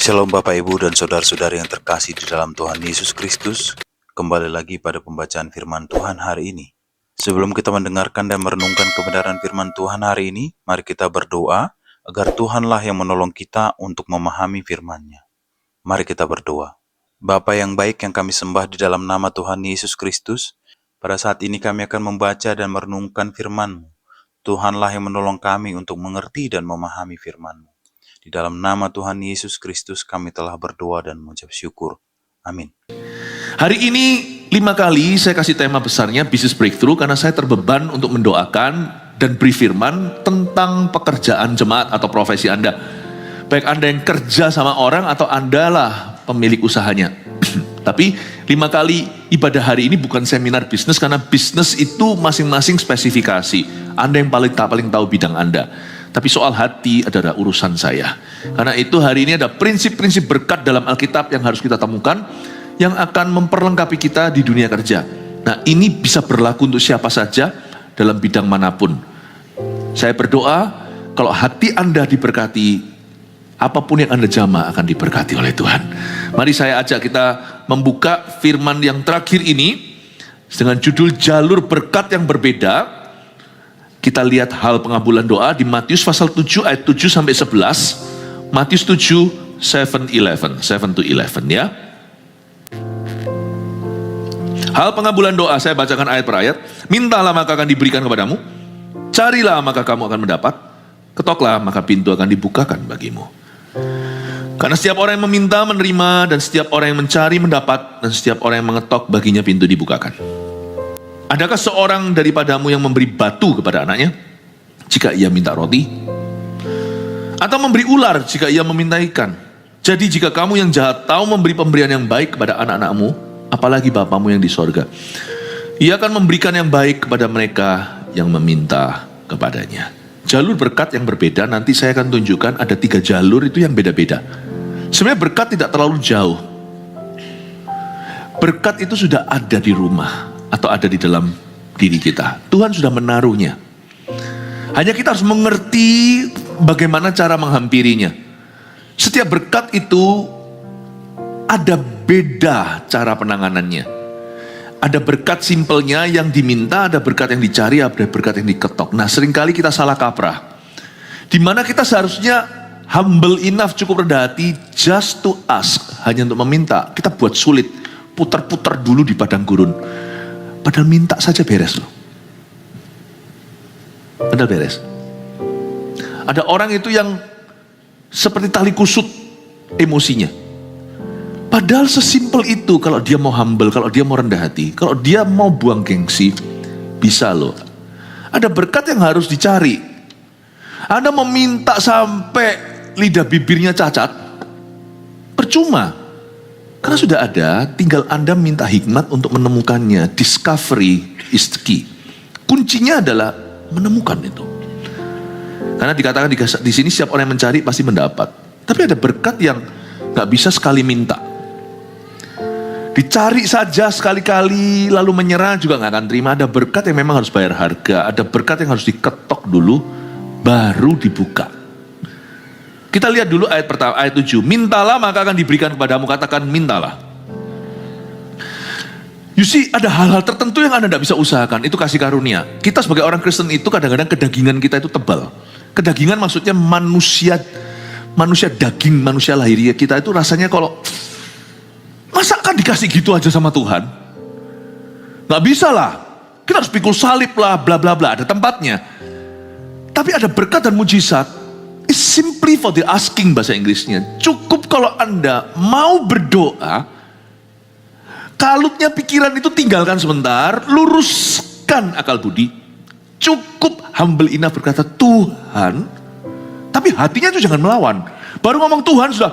Shalom Bapak Ibu dan Saudara-saudari yang terkasih di dalam Tuhan Yesus Kristus. Kembali lagi pada pembacaan firman Tuhan hari ini. Sebelum kita mendengarkan dan merenungkan kebenaran firman Tuhan hari ini, mari kita berdoa agar Tuhanlah yang menolong kita untuk memahami firman-Nya. Mari kita berdoa. Bapa yang baik yang kami sembah di dalam nama Tuhan Yesus Kristus, pada saat ini kami akan membaca dan merenungkan firman-Mu. Tuhanlah yang menolong kami untuk mengerti dan memahami firman-Mu. Di dalam nama Tuhan Yesus Kristus kami telah berdoa dan mengucap syukur. Amin. Hari ini 5 kali saya kasih tema besarnya Business Breakthrough karena saya terbeban untuk mendoakan dan beri firman tentang pekerjaan jemaat atau profesi Anda. Baik Anda yang kerja sama orang atau Anda lah pemilik usahanya. Tapi 5 kali ibadah hari ini bukan seminar bisnis karena bisnis itu masing-masing spesifikasi. Anda yang paling tahu bidang Anda. Tapi soal hati adalah urusan saya. Karena itu hari ini ada prinsip-prinsip berkat dalam Alkitab yang harus kita temukan, yang akan memperlengkapi kita di dunia kerja. Nah ini bisa berlaku untuk siapa saja dalam bidang manapun. Saya berdoa kalau hati Anda diberkati, apapun yang Anda jamah akan diberkati oleh Tuhan. Mari saya ajak kita membuka firman yang terakhir ini dengan judul jalur berkat yang berbeda. Kita lihat hal pengabulan doa di Matius pasal 7 ayat 7 sampai 11. Matius 7, 7 to 11 ya. Hal pengabulan doa, saya bacakan ayat per ayat. Mintalah maka akan diberikan kepadamu. Carilah maka kamu akan mendapat. Ketoklah maka pintu akan dibukakan bagimu. Karena setiap orang yang meminta menerima, dan setiap orang yang mencari mendapat, dan setiap orang yang mengetok baginya pintu dibukakan. Adakah seorang daripadamu yang memberi batu kepada anaknya jika ia minta roti? Atau memberi ular jika ia meminta ikan? Jadi jika kamu yang jahat tahu memberi pemberian yang baik kepada anak-anakmu, apalagi Bapamu yang di sorga, Ia akan memberikan yang baik kepada mereka yang meminta kepadanya. Jalur berkat yang berbeda, nanti saya akan tunjukkan ada 3 jalur itu yang beda-beda. Sebenarnya berkat tidak terlalu jauh. Berkat itu sudah ada di rumah atau ada di dalam diri kita. Tuhan sudah menaruhnya. Hanya kita harus mengerti bagaimana cara menghampirinya. Setiap berkat itu ada beda cara penanganannya. Ada berkat simpelnya yang diminta, ada berkat yang dicari, ada berkat yang diketok. Nah seringkali kita salah kaprah. Dimana kita seharusnya humble enough, cukup rendah hati, just to ask, hanya untuk meminta. Kita buat sulit, putar-putar dulu di padang gurun. Padahal minta saja beres loh. Padahal beres. Ada orang itu yang seperti tali kusut emosinya. Padahal sesimpel itu kalau dia mau humble, kalau dia mau rendah hati, kalau dia mau buang gengsi, bisa loh. Ada berkat yang harus dicari. Anda meminta sampai lidah bibirnya cacat, percuma. Karena sudah ada, tinggal Anda minta hikmat untuk menemukannya. Discovery is the key. Kuncinya adalah menemukan itu. Karena dikatakan di sini setiap orang yang mencari pasti mendapat. Tapi ada berkat yang gak bisa sekali minta. Dicari saja sekali-kali lalu menyerah juga gak akan terima. Ada berkat yang memang harus bayar harga. Ada berkat yang harus diketok dulu baru dibuka. Kita lihat dulu ayat pertama, ayat 7. Mintalah maka akan diberikan kepadamu. Katakan mintalah. You see, ada hal-hal tertentu yang Anda tidak bisa usahakan. Itu kasih karunia. Kita sebagai orang Kristen itu kadang-kadang kedagingan kita itu tebal. Kedagingan maksudnya manusia daging, manusia lahiriah kita itu rasanya kalau masa kan dikasih gitu aja sama Tuhan? Gak bisa lah. Kita harus pikul salib lah, bla bla bla. Ada tempatnya. Tapi ada berkat dan mujizat. It's simply for the asking bahasa Inggrisnya. Cukup kalau Anda mau berdoa, kalutnya pikiran itu tinggalkan sebentar, luruskan akal budi. Cukup humble enough berkata Tuhan, tapi hatinya itu jangan melawan. Baru ngomong Tuhan sudah,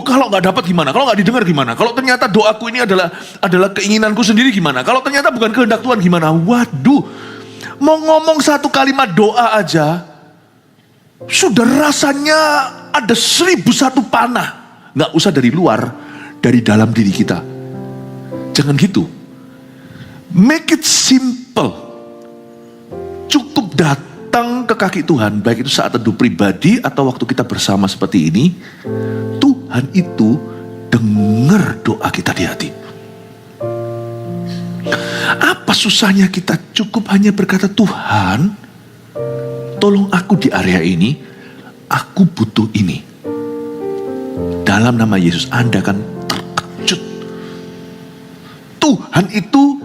kalau nggak dapat gimana? Kalau nggak didengar gimana? Kalau ternyata doaku ini adalah keinginanku sendiri gimana? Kalau ternyata bukan kehendak Tuhan gimana? Waduh, mau ngomong satu kalimat doa aja, sudah rasanya ada 1001 panah. Gak usah dari luar, dari dalam diri kita. Jangan gitu. Make it simple. Cukup datang datang ke kaki Tuhan, baik itu saat teduh pribadi atau waktu kita bersama seperti ini, Tuhan itu dengar doa kita di hati. Apa susahnya kita cukup hanya berkata, Tuhan, tolong aku di area ini, aku butuh ini. Dalam nama Yesus, Anda akan terkejut. Tuhan itu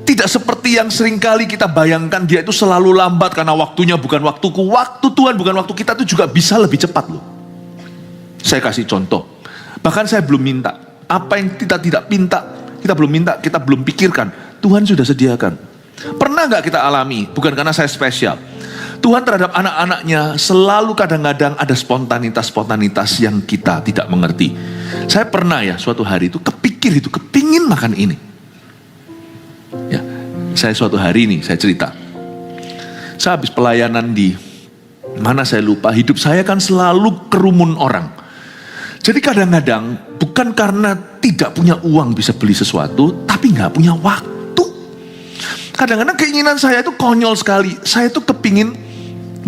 tidak seperti yang seringkali kita bayangkan, dia itu selalu lambat karena waktunya bukan waktuku. Waktu Tuhan bukan waktu kita itu juga bisa lebih cepat loh. Saya kasih contoh. Bahkan saya belum minta. Apa yang kita tidak minta, kita belum minta, kita belum pikirkan, Tuhan sudah sediakan. Pernah gak kita alami? Bukan karena saya spesial. Tuhan terhadap anak-anaknya selalu kadang-kadang ada spontanitas-spontanitas yang kita tidak mengerti. Saya pernah ya suatu hari itu kepingin makan ini. Ya, saya suatu hari ini, saya cerita. Saya habis pelayanan di mana saya lupa, hidup saya kan selalu kerumun orang. Jadi kadang-kadang bukan karena tidak punya uang bisa beli sesuatu, tapi gak punya waktu. Kadang-kadang keinginan saya itu konyol sekali. Saya tuh kepingin,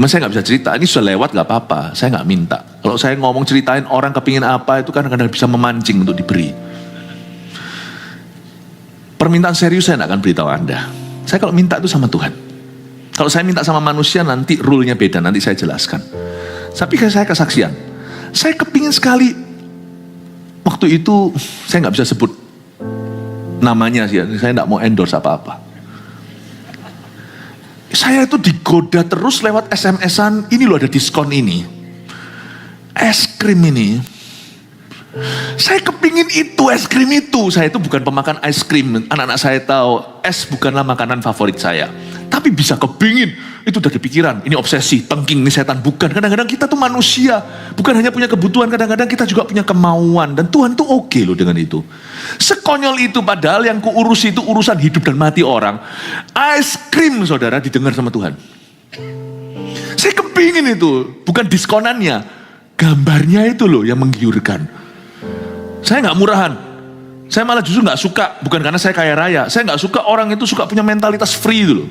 saya gak bisa cerita, ini sudah lewat gak apa-apa, saya gak minta. Kalau saya ngomong ceritain orang kepingin apa, itu kadang-kadang bisa memancing untuk diberi. Permintaan serius saya gak akan beritahu Anda. Saya kalau minta itu sama Tuhan. Kalau saya minta sama manusia nanti rule-nya beda, nanti saya jelaskan. Tapi saya kesaksian. Saya kepingin sekali, waktu itu saya gak bisa sebut namanya sih, saya gak mau endorse apa-apa. Saya itu digoda terus lewat SMS-an, ini loh ada diskon ini. Es krim ini. Saya kepingin itu, es krim itu. Saya itu bukan pemakan es krim. Anak-anak saya tahu, es bukanlah makanan favorit saya. Tapi bisa kepingin, itu udah pikiran. Ini obsesi, tengking, ini setan. Bukan, kadang-kadang kita tuh manusia. Bukan hanya punya kebutuhan, kadang-kadang kita juga punya kemauan. Dan Tuhan tuh oke loh dengan itu. Sekonyol itu, padahal yang kuurus itu urusan hidup dan mati orang. Es krim saudara didengar sama Tuhan. Saya kepingin itu, bukan diskonannya. Gambarnya itu loh yang menggiurkan. Saya gak murahan. Saya malah justru gak suka, bukan karena saya kaya raya. Saya gak suka orang itu suka punya mentalitas free itu loh.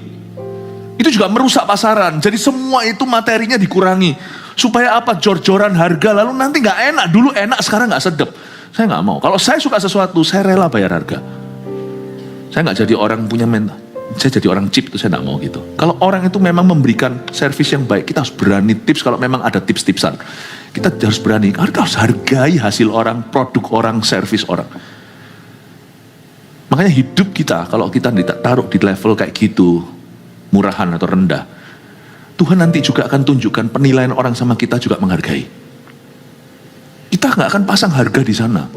Itu juga merusak pasaran. Jadi semua itu materinya dikurangi. Supaya apa? Jor-joran harga. Lalu nanti gak enak. Dulu enak, sekarang gak sedap. Saya gak mau. Kalau saya suka sesuatu, saya rela bayar harga. Saya gak jadi orang punya mental. Saya jadi orang cheap itu saya gak mau gitu. Kalau orang itu memang memberikan servis yang baik, kita harus berani tips kalau memang ada tips-tipsan. Kita harus berani. Kita harus hargai hasil orang, produk orang, servis orang. Makanya hidup kita, kalau kita taruh di level kayak gitu, murahan atau rendah, Tuhan nanti juga akan tunjukkan penilaian orang sama kita juga menghargai. Kita nggak akan pasang harga di sana.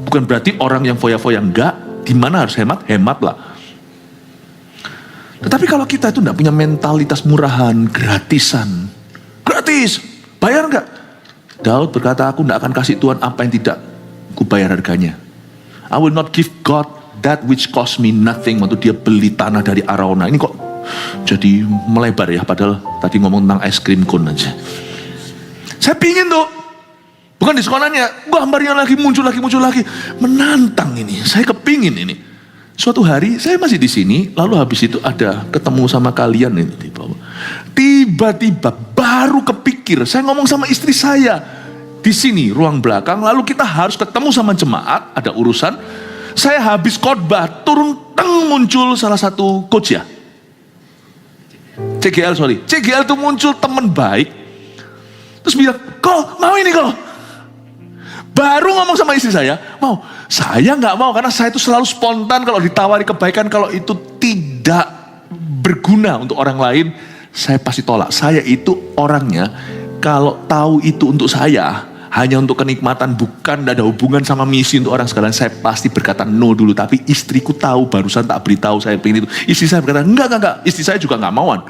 Bukan berarti orang yang foya-foya enggak, di mana harus hemat, hematlah. Tetapi kalau kita itu nggak punya mentalitas murahan, gratisan, gratis, bayar nggak? Daud berkata, aku nggak akan kasih Tuhan apa yang tidak kubayar harganya. I will not give God that which cost me nothing. Waktu dia beli tanah dari Arauna. Ini kok jadi melebar ya, padahal tadi ngomong tentang es krim cone aja. Saya pingin tuh, bukan diskonannya, gambarnya lagi muncul lagi, menantang ini. Saya kepingin ini. Suatu hari saya masih di sini, lalu habis itu ada ketemu sama kalian ini di bawah. Tiba-tiba baru kepikir, saya ngomong sama istri saya di sini ruang belakang, lalu kita harus ketemu sama jemaat, ada urusan. Saya habis khotbah, turun muncul salah satu coach ya. CGL tuh muncul teman baik. Terus bilang, "Kok mau ini kok?" Baru ngomong sama istri saya, mau. Saya nggak mau karena saya itu selalu spontan kalau ditawari kebaikan, kalau itu tidak berguna untuk orang lain, saya pasti tolak. Saya itu orangnya kalau tahu itu untuk saya, hanya untuk kenikmatan, bukan ada hubungan sama misi untuk orang sekalian, saya pasti berkata no dulu. Tapi istriku tahu, barusan tak beritahu saya pengen itu. Istri saya berkata, enggak. Istri saya juga nggak mauan.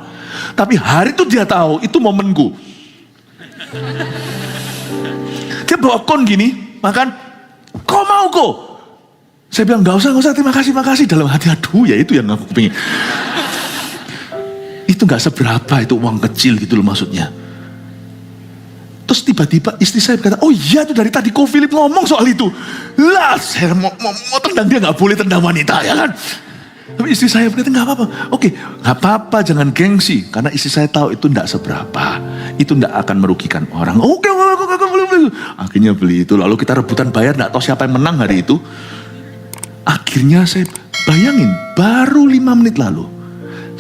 Tapi hari itu dia tahu, itu momenku. Dia bawa kon gini, makan, kau mau kok? Saya bilang, nggak usah, terima kasih. Dalam hati, aduh ya itu yang aku pengen. Itu nggak seberapa, itu uang kecil gitu loh maksudnya. Terus tiba-tiba istri saya berkata, oh iya itu dari tadi Ko Philip ngomong soal itu. Lah, saya mau tendang dia, nggak boleh tendang wanita ya kan. Tapi istri saya berkata, nggak apa-apa. Oke, nggak apa-apa, jangan gengsi. Karena istri saya tahu itu nggak seberapa. Itu nggak akan merugikan orang. Oke, beli. Akhirnya beli itu. Lalu kita rebutan bayar, nggak tahu siapa yang menang hari itu. Akhirnya saya bayangin, baru 5 menit lalu,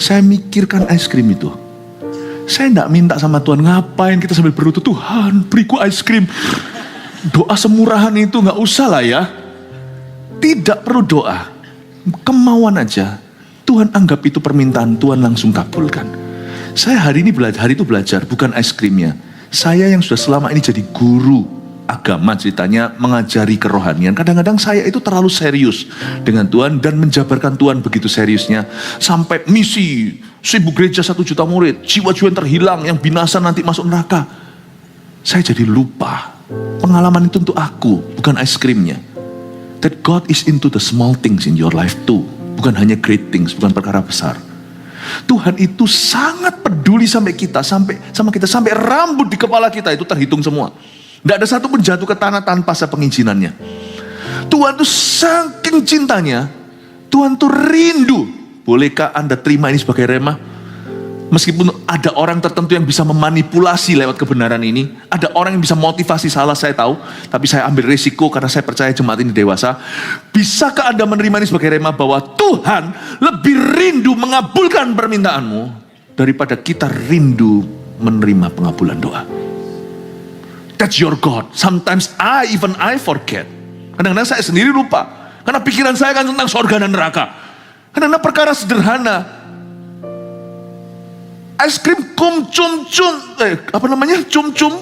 saya mikirkan es krim itu. Saya nggak minta sama Tuhan, ngapain kita sambil berlutut, Tuhan beriku es krim. Doa semurahan itu nggak usah lah ya. Tidak perlu doa. Kemauan aja, Tuhan anggap itu permintaan, Tuhan langsung kabulkan. Saya hari itu belajar, bukan es krimnya. Saya yang sudah selama ini jadi guru agama ceritanya, mengajari kerohanian. Kadang-kadang saya itu terlalu serius dengan Tuhan dan menjabarkan Tuhan begitu seriusnya. Sampai misi, 1000 gereja 1 juta murid, jiwa-jiwa yang terhilang, yang binasa nanti masuk neraka. Saya jadi lupa, pengalaman itu untuk aku, bukan es krimnya. That God is into the small things in your life too. Bukan hanya great things, bukan perkara besar. Tuhan itu sangat peduli sampai kita, sampai rambut di kepala kita itu terhitung semua. Tidak ada satu pun jatuh ke tanah tanpa sepengizinannya. Tuhan itu saking cintanya, Tuhan itu rindu. Bolehkah Anda terima ini sebagai rema? Meskipun ada orang tertentu yang bisa memanipulasi lewat kebenaran ini, ada orang yang bisa motivasi salah, saya tahu, tapi saya ambil risiko karena saya percaya jemaat ini dewasa. Bisakah Anda menerima ini sebagai rema bahwa Tuhan lebih rindu mengabulkan permintaanmu daripada kita rindu menerima pengabulan doa? That's your God. Sometimes I forget. Kadang-kadang saya sendiri lupa, karena pikiran saya kan tentang surga dan neraka. Kadang-kadang perkara sederhana. Es krim cum-cum, cum-cum.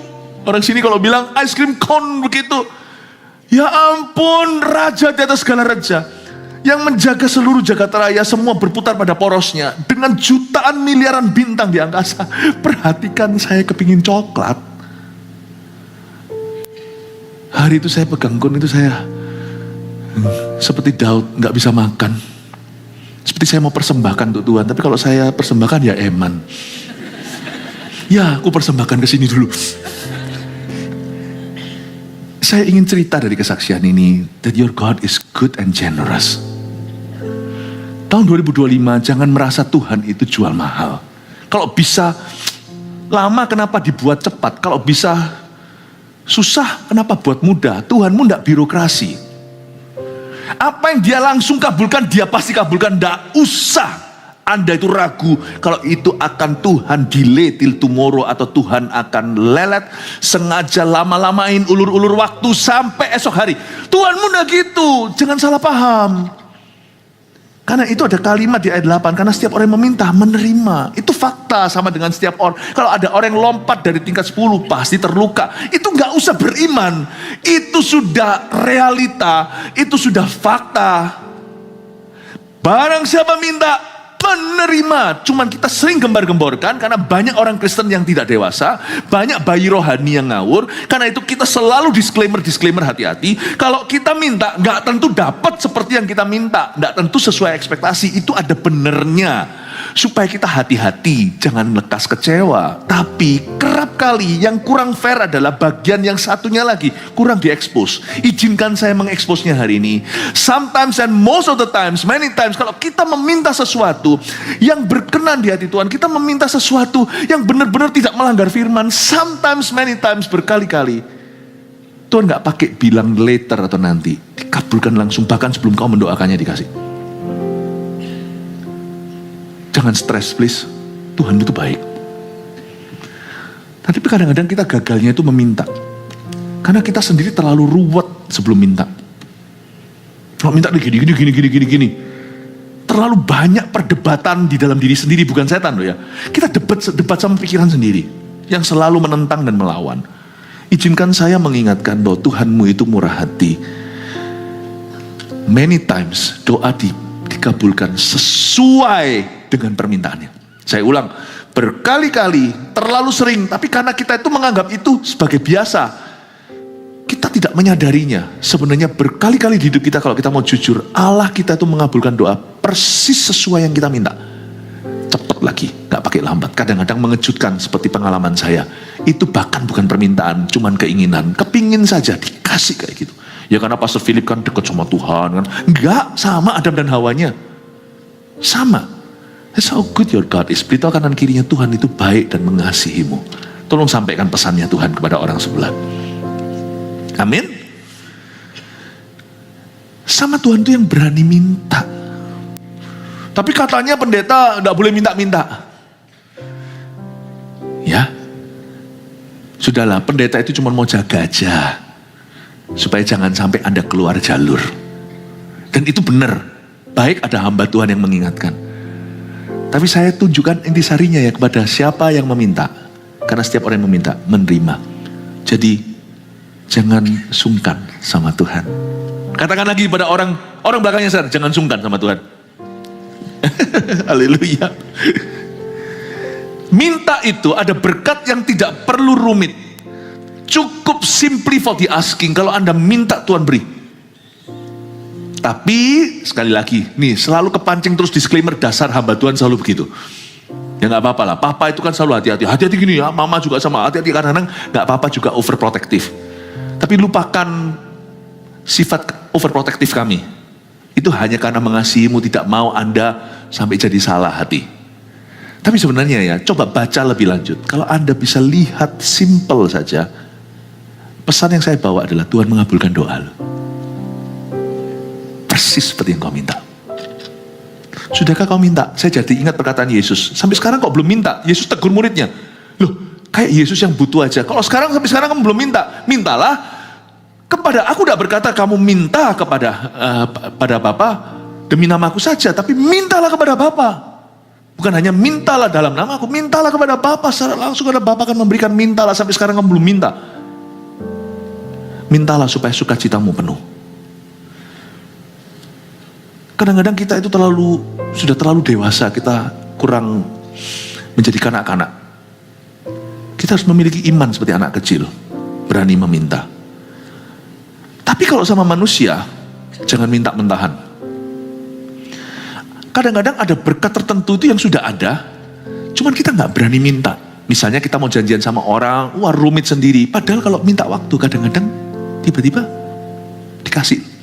Orang sini kalau bilang es krim kon begitu. Ya ampun, raja di atas segala raja. Yang menjaga seluruh jagat raya, semua berputar pada porosnya. Dengan jutaan miliaran bintang di angkasa. Perhatikan, saya kepingin coklat. Hari itu saya pegang kon itu, saya seperti Daud, gak bisa makan. Seperti saya mau persembahkan untuk Tuhan, tapi kalau saya persembahkan ya eman. Ya, aku persembahkan ke sini dulu. Saya ingin cerita dari kesaksian ini, that your God is good and generous. Tahun 2025 jangan merasa Tuhan itu jual mahal. Kalau bisa lama, kenapa dibuat cepat? Kalau bisa susah, kenapa buat mudah? Tuhanmu tidak birokrasi. Apa yang dia langsung kabulkan, dia pasti kabulkan. Tidak usah Anda itu ragu kalau itu akan Tuhan delay till tomorrow, atau Tuhan akan lelet, sengaja lama-lamain, ulur-ulur waktu sampai esok hari. Tuhanmu tidak gitu, jangan salah paham. Karena itu ada kalimat di ayat 8, karena setiap orang yang meminta, menerima. Itu fakta, sama dengan setiap orang. Kalau ada orang yang lompat dari tingkat 10, pasti terluka. Itu gak usah beriman. Itu sudah realita, itu sudah fakta. Barang siapa minta, menerima. Cuman kita sering gembar-gemborkan karena banyak orang Kristen yang tidak dewasa, banyak bayi rohani yang ngawur. Karena itu kita selalu disclaimer, hati-hati. Kalau kita minta, gak tentu dapat seperti yang kita minta, gak tentu sesuai ekspektasi. Itu ada benernya, supaya kita hati-hati, jangan lekas kecewa. Tapi kerap kali yang kurang fair adalah bagian yang satunya lagi kurang diekspos. Izinkan saya mengeksposnya hari ini. Sometimes and most of the times, many times, kalau kita meminta sesuatu yang berkenan di hati Tuhan, kita meminta sesuatu yang benar-benar tidak melanggar firman, sometimes, many times, berkali-kali, Tuhan gak pakai bilang later atau nanti, dikabulkan langsung, bahkan sebelum kau mendoakannya dikasih. Jangan stres please, Tuhan itu baik. Tapi kadang-kadang kita gagalnya itu meminta, karena kita sendiri terlalu ruwet sebelum minta. Kalau minta gini. Terlalu banyak perdebatan di dalam diri sendiri, bukan setan loh ya. Kita debat sama pikiran sendiri yang selalu menentang dan melawan. Izinkan saya mengingatkan bahwa Tuhanmu itu murah hati. Many times doa dikabulkan sesuai dengan permintaannya. Saya ulang, berkali-kali, terlalu sering, tapi karena kita itu menganggap itu sebagai biasa, kita tidak menyadarinya. Sebenarnya berkali-kali di hidup kita, kalau kita mau jujur, Allah kita itu mengabulkan doa persis sesuai yang kita minta. Cepat lagi, gak pakai lambat. Kadang-kadang mengejutkan seperti pengalaman saya. Itu bahkan bukan permintaan, cuman keinginan. Kepingin saja dikasih kayak gitu. Ya karena Pastor Philip kan dekat sama Tuhan kan. Enggak, sama Adam dan Hawanya. Sama. That's how good your God is. Beritahu kanan kirinya, Tuhan itu baik dan mengasihimu. Tolong sampaikan pesannya Tuhan kepada orang sebelah. Amin. Sama Tuhan itu yang berani minta. Tapi katanya pendeta tidak boleh minta-minta. Ya, sudahlah, pendeta itu cuma mau jaga aja, supaya jangan sampai Anda keluar jalur. Dan itu benar, baik ada hamba Tuhan yang mengingatkan. Tapi saya tunjukkan intisarinya ya kepada siapa yang meminta. Karena setiap orang yang meminta, menerima. Jadi, jangan sungkan sama Tuhan. Katakan lagi pada orang belakangnya, Sir, jangan sungkan sama Tuhan. Haleluya. Minta itu ada berkat yang tidak perlu rumit. Cukup simply for the asking. Kalau Anda minta, Tuhan beri. Tapi sekali lagi, nih selalu kepancing terus disclaimer dasar hamba Tuhan selalu begitu. Ya nggak apa-apa lah. Papa itu kan selalu hati-hati gini ya. Mama juga sama hati-hati, kadang-kadang nggak apa-apa juga overprotective. Tapi lupakan sifat overprotective kami. Itu hanya karena mengasihimu, tidak mau Anda sampai jadi salah hati. Tapi sebenarnya ya, coba baca lebih lanjut. Kalau Anda bisa lihat simple saja, pesan yang saya bawa adalah Tuhan mengabulkan doa lo. Persis seperti yang kau minta. Sudahkah kau minta? Saya jadi ingat perkataan Yesus. Sampai sekarang kok belum minta? Yesus tegur muridnya. Loh, kayak Yesus yang butuh aja. Kalau sampai sekarang kamu belum minta, mintalah kepada aku. Tidak berkata kamu minta pada Bapa demi namaku saja, tapi mintalah kepada Bapa. Bukan hanya mintalah dalam nama aku, mintalah kepada Bapa secara langsung, karena Bapa akan memberikan. Mintalah, sampai sekarang kamu belum minta. Mintalah supaya sukacitamu penuh. Kadang-kadang kita itu sudah terlalu dewasa, kita kurang menjadi kanak-kanak. Kita harus memiliki iman seperti anak kecil, berani meminta. Tapi kalau sama manusia, jangan minta mentahan. Kadang-kadang ada berkat tertentu itu yang sudah ada, cuman kita nggak berani minta. Misalnya kita mau janjian sama orang, wah rumit sendiri. Padahal kalau minta waktu, kadang-kadang tiba-tiba dikasih.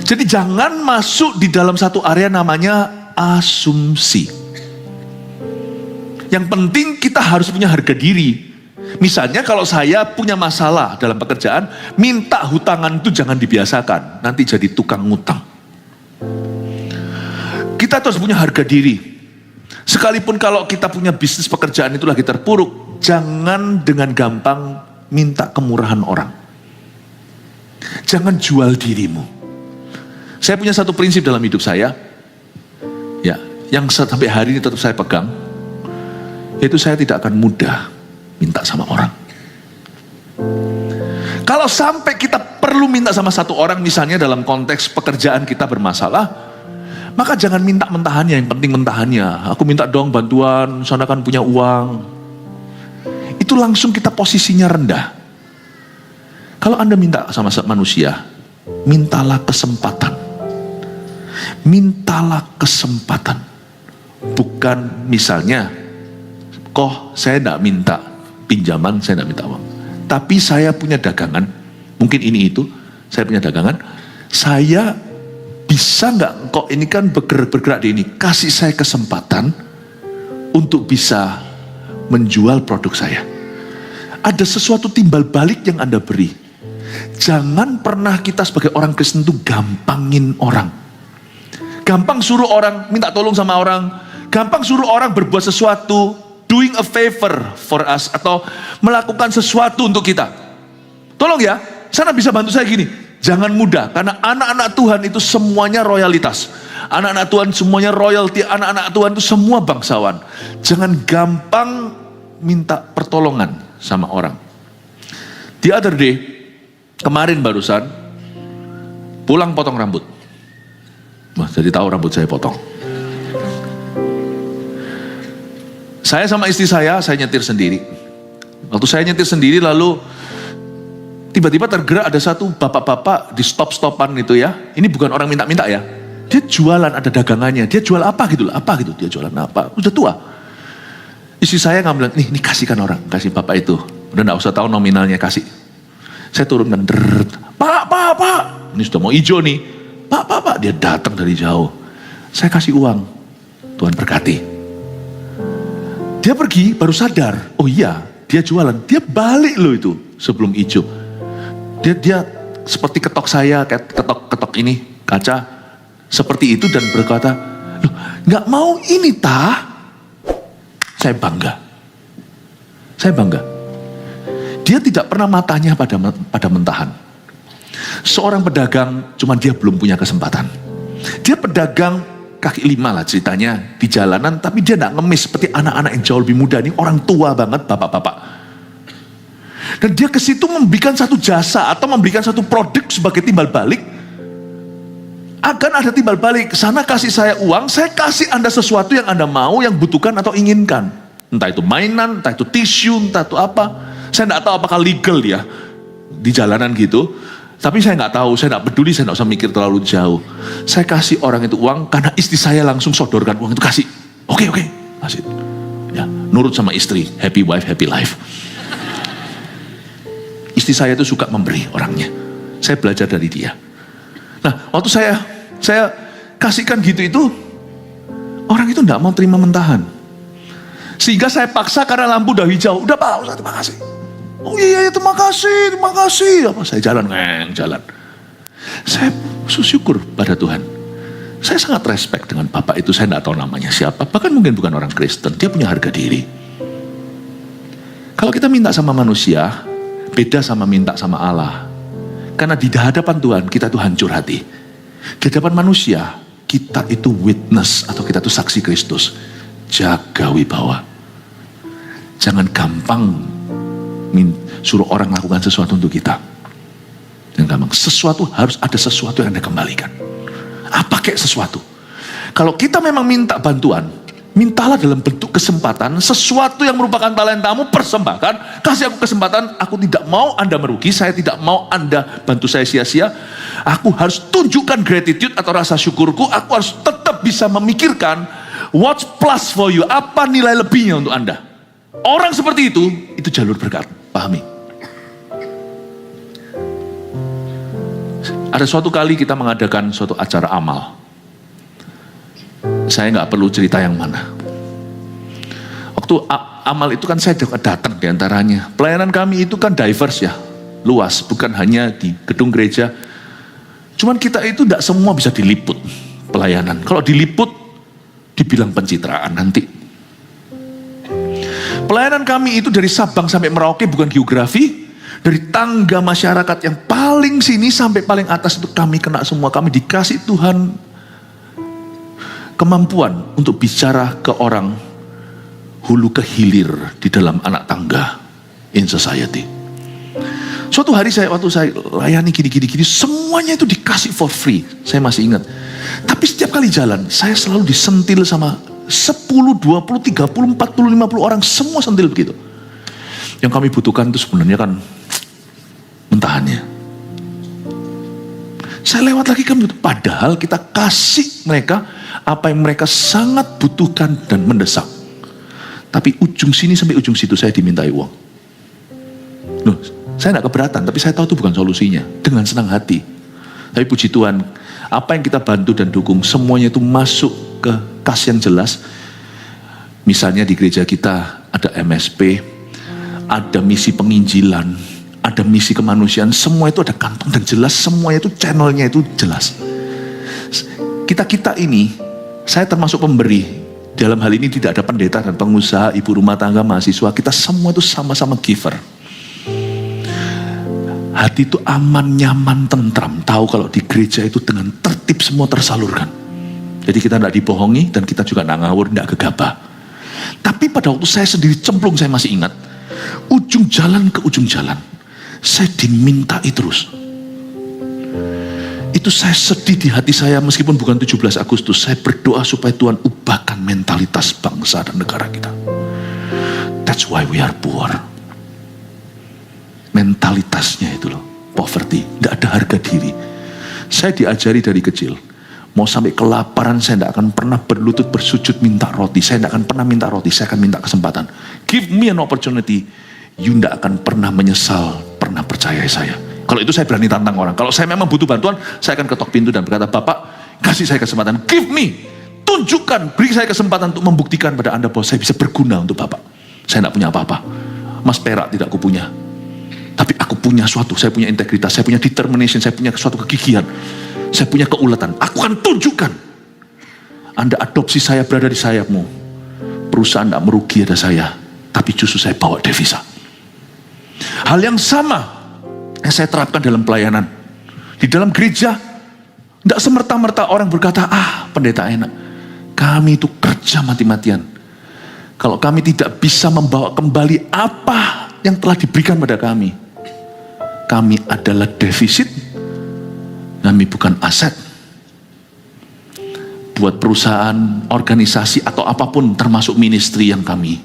Jadi jangan masuk di dalam satu area namanya asumsi. Yang penting kita harus punya harga diri. Misalnya kalau saya punya masalah dalam pekerjaan, minta hutangan itu jangan dibiasakan. Nanti jadi tukang ngutang. Kita harus punya harga diri. Sekalipun kalau kita punya bisnis pekerjaan itu lagi terpuruk, jangan dengan gampang minta kemurahan orang. Jangan jual dirimu. Saya punya satu prinsip dalam hidup saya, ya, yang sampai hari ini tetap saya pegang, yaitu saya tidak akan mudah minta sama orang. Kalau sampai kita perlu minta sama satu orang, misalnya dalam konteks pekerjaan kita bermasalah, maka jangan minta mentahannya, yang penting mentahannya. Aku minta dong bantuan, sana kan punya uang. Itu langsung kita posisinya rendah. Kalau Anda minta sama manusia, mintalah kesempatan. Mintalah kesempatan. Bukan misalnya, saya tidak minta pinjaman, saya tidak minta uang. Tapi saya punya dagangan, mungkin ini itu, saya punya dagangan, saya bisa nggak kok ini kan bergerak di ini, kasih saya kesempatan untuk bisa menjual produk saya. Ada sesuatu timbal balik yang Anda beri. Jangan pernah kita sebagai orang Kristen itu gampangin orang. Gampang suruh orang minta tolong sama orang, gampang suruh orang berbuat sesuatu, doing a favor for us, atau melakukan sesuatu untuk kita. Tolong ya, sana bisa bantu saya gini. Jangan mudah, karena anak-anak Tuhan itu semuanya royalitas. Anak-anak Tuhan semuanya royalty, anak-anak Tuhan itu semua bangsawan. Jangan gampang minta pertolongan sama orang. The other day, kemarin barusan, pulang potong rambut. Wah, jadi tahu rambut saya potong. Saya sama istri saya nyetir sendiri. Waktu saya nyetir sendiri, lalu tiba-tiba tergerak ada satu bapak-bapak di stop-stopan itu ya. Ini bukan orang minta-minta ya. Dia jualan, ada dagangannya. Dia jual apa gitu, dia jualan apa. Udah tua. Istri saya nggak bilang, nih kasihkan orang, kasih bapak itu. Udah nggak usah tahu nominalnya, kasih. Saya turunkan, Pak. Ini sudah mau hijau nih. Pak, dia datang dari jauh. Saya kasih uang, Tuhan berkati. Dia pergi baru sadar, oh iya dia jualan, dia balik loh itu sebelum hijau. Dia seperti ketok saya, kayak ketok ini kaca, seperti itu dan berkata, loh gak mau ini tah? Saya bangga. Dia tidak pernah matanya pada mentahan. Seorang pedagang, cuman dia belum punya kesempatan. Dia pedagang kaki lima lah ceritanya di jalanan, tapi dia tidak ngemis seperti anak-anak yang jauh lebih muda. Ini orang tua banget, bapak-bapak. Dan dia ke situ memberikan satu jasa atau memberikan satu produk sebagai timbal balik. Akan ada timbal balik. Sana kasih saya uang, saya kasih Anda sesuatu yang Anda mau, yang butuhkan atau inginkan. Entah itu mainan, entah itu tisu, entah itu apa. Saya tidak tahu apakah legal ya di jalanan gitu. Tapi saya nggak tahu, saya nggak peduli, saya nggak usah mikir terlalu jauh. Saya kasih orang itu uang karena istri saya langsung sodorkan uang itu, kasih. Oke, kasih. Ya, nurut sama istri, happy wife, happy life. Istri saya itu suka memberi orangnya. Saya belajar dari dia. Nah, waktu saya kasihkan gitu itu, orang itu nggak mau terima mentahan. Sehingga saya paksa karena lampu udah hijau. Udah Pak, Ustaz, terima kasih. Oh iya, terima kasih. Apa saya jalan. Saya syukur pada Tuhan. Saya sangat respect dengan Bapak itu. Saya tidak tahu namanya siapa. Bahkan mungkin bukan orang Kristen. Dia punya harga diri. Kalau kita minta sama manusia, beda sama minta sama Allah. Karena di hadapan Tuhan, kita itu hancur hati. Di hadapan manusia, kita itu witness atau kita itu saksi Kristus. Jaga wibawa. Jangan gampang suruh orang lakukan sesuatu untuk kita. Jangan gampang. Sesuatu harus ada sesuatu yang Anda kembalikan. Apa kayak sesuatu? Kalau kita memang minta bantuan, mintalah dalam bentuk kesempatan, sesuatu yang merupakan talentamu, persembahkan. Kasih aku kesempatan, aku tidak mau Anda merugi, saya tidak mau Anda bantu saya sia-sia. Aku harus tunjukkan gratitude atau rasa syukurku, aku harus tetap bisa memikirkan what's plus for you, apa nilai lebihnya untuk Anda. Orang seperti itu jalur berkat, pahami. Ada suatu kali kita mengadakan suatu acara amal. Saya nggak perlu cerita yang mana. Waktu amal itu kan saya datang diantaranya. Pelayanan kami itu kan diverse ya, luas, bukan hanya di gedung gereja. Cuman kita itu tidak semua bisa diliput pelayanan. Kalau diliput, dibilang pencitraan nanti. Pelayanan kami itu dari Sabang sampai Merauke bukan geografi. Dari tangga masyarakat yang paling sini sampai paling atas itu kami kena semua. Kami dikasih Tuhan kemampuan untuk bicara ke orang hulu ke hilir di dalam anak tangga in society. Suatu hari waktu saya layani gini, semuanya itu dikasih for free. Saya masih ingat. Tapi setiap kali jalan, saya selalu disentil sama 10, 20, 30, 40, 50 orang, semua sentil begitu. Yang kami butuhkan itu sebenarnya kan mentahannya. Saya lewat lagi kan, padahal kita kasih mereka apa yang mereka sangat butuhkan dan mendesak. Tapi ujung sini sampai ujung situ saya dimintai uang. Loh, saya tidak keberatan, tapi saya tahu itu bukan solusinya. Dengan senang hati. Tapi puji Tuhan, apa yang kita bantu dan dukung, semuanya itu masuk ke kas yang jelas. Misalnya di gereja kita ada MSP, ada misi penginjilan, ada misi kemanusiaan, semua itu ada kantong dan jelas, semuanya itu channelnya itu jelas. Kita ini, saya termasuk pemberi. Dalam hal ini tidak ada pendeta dan pengusaha, ibu rumah tangga, mahasiswa, kita semua itu sama-sama giver. Hati itu aman, nyaman, tentram. Tahu kalau di gereja itu dengan tertib semua tersalurkan. Jadi kita tidak dibohongi dan kita juga tidak ngawur, tidak gegabah. Tapi pada waktu saya sendiri cemplung, saya masih ingat. Ujung jalan ke ujung jalan, saya dimintai terus. Itu saya sedih di hati saya, meskipun bukan 17 Agustus. Saya berdoa supaya Tuhan ubahkan mentalitas bangsa dan negara kita. That's why we are poor. Mentalitasnya itu loh, poverty, tidak ada harga diri. Saya diajari dari kecil, mau sampai kelaparan saya tidak akan pernah berlutut bersujud minta roti. Saya tidak akan pernah minta roti, saya akan minta kesempatan. Give me an opportunity, you tidak akan pernah menyesal, pernah percayai saya. Kalau itu saya berani tantang orang. Kalau saya memang butuh bantuan, saya akan ketok pintu dan berkata, Bapak, kasih saya kesempatan, give me. tunjukkan, beri saya kesempatan untuk membuktikan pada Anda bahwa saya bisa berguna untuk Bapak. Saya tidak punya apa-apa. Emas perak tidak aku punya. Tapi aku punya suatu, saya punya integritas, saya punya determination, saya punya suatu kegigihan. Saya punya keuletan. Aku akan tunjukkan. Anda adopsi saya berada di sayapmu. Perusahaan tidak merugi ada saya. Tapi justru saya bawa devisa. Hal yang sama yang saya terapkan dalam pelayanan. Di dalam gereja, tidak semerta-merta orang berkata, pendeta enak. Kami itu kerja mati-matian. Kalau kami tidak bisa membawa kembali apa yang telah diberikan pada kami adalah defisit, kami bukan aset. Buat perusahaan, organisasi, atau apapun termasuk ministry yang kami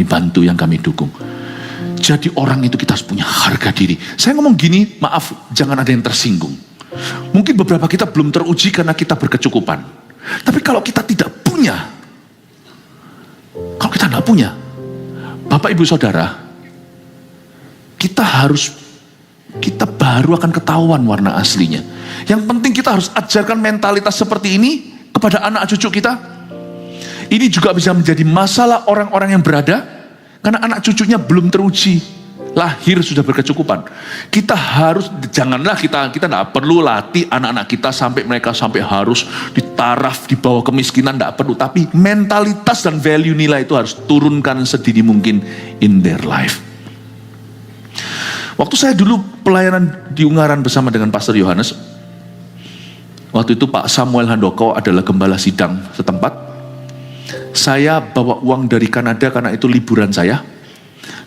bantu, yang kami dukung. Jadi orang itu kita harus punya harga diri. Saya ngomong gini, maaf, jangan ada yang tersinggung. Mungkin beberapa kita belum teruji karena kita berkecukupan. Tapi kalau kita tidak punya, Bapak Ibu Saudara, kita baru akan ketahuan warna aslinya. Yang penting kita harus ajarkan mentalitas seperti ini kepada anak cucu kita. Ini juga bisa menjadi masalah orang-orang yang berada, karena anak cucunya belum teruji, lahir sudah berkecukupan. Janganlah kita tidak perlu latih anak-anak kita sampai mereka harus ditaraf di bawah kemiskinan, tidak perlu. Tapi mentalitas dan value nilai itu harus turunkan sedini mungkin in their life. Waktu saya dulu pelayanan di Ungaran bersama dengan Pastor Yohanes, waktu itu Pak Samuel Handoko adalah gembala sidang setempat. Saya bawa uang dari Kanada karena itu liburan saya.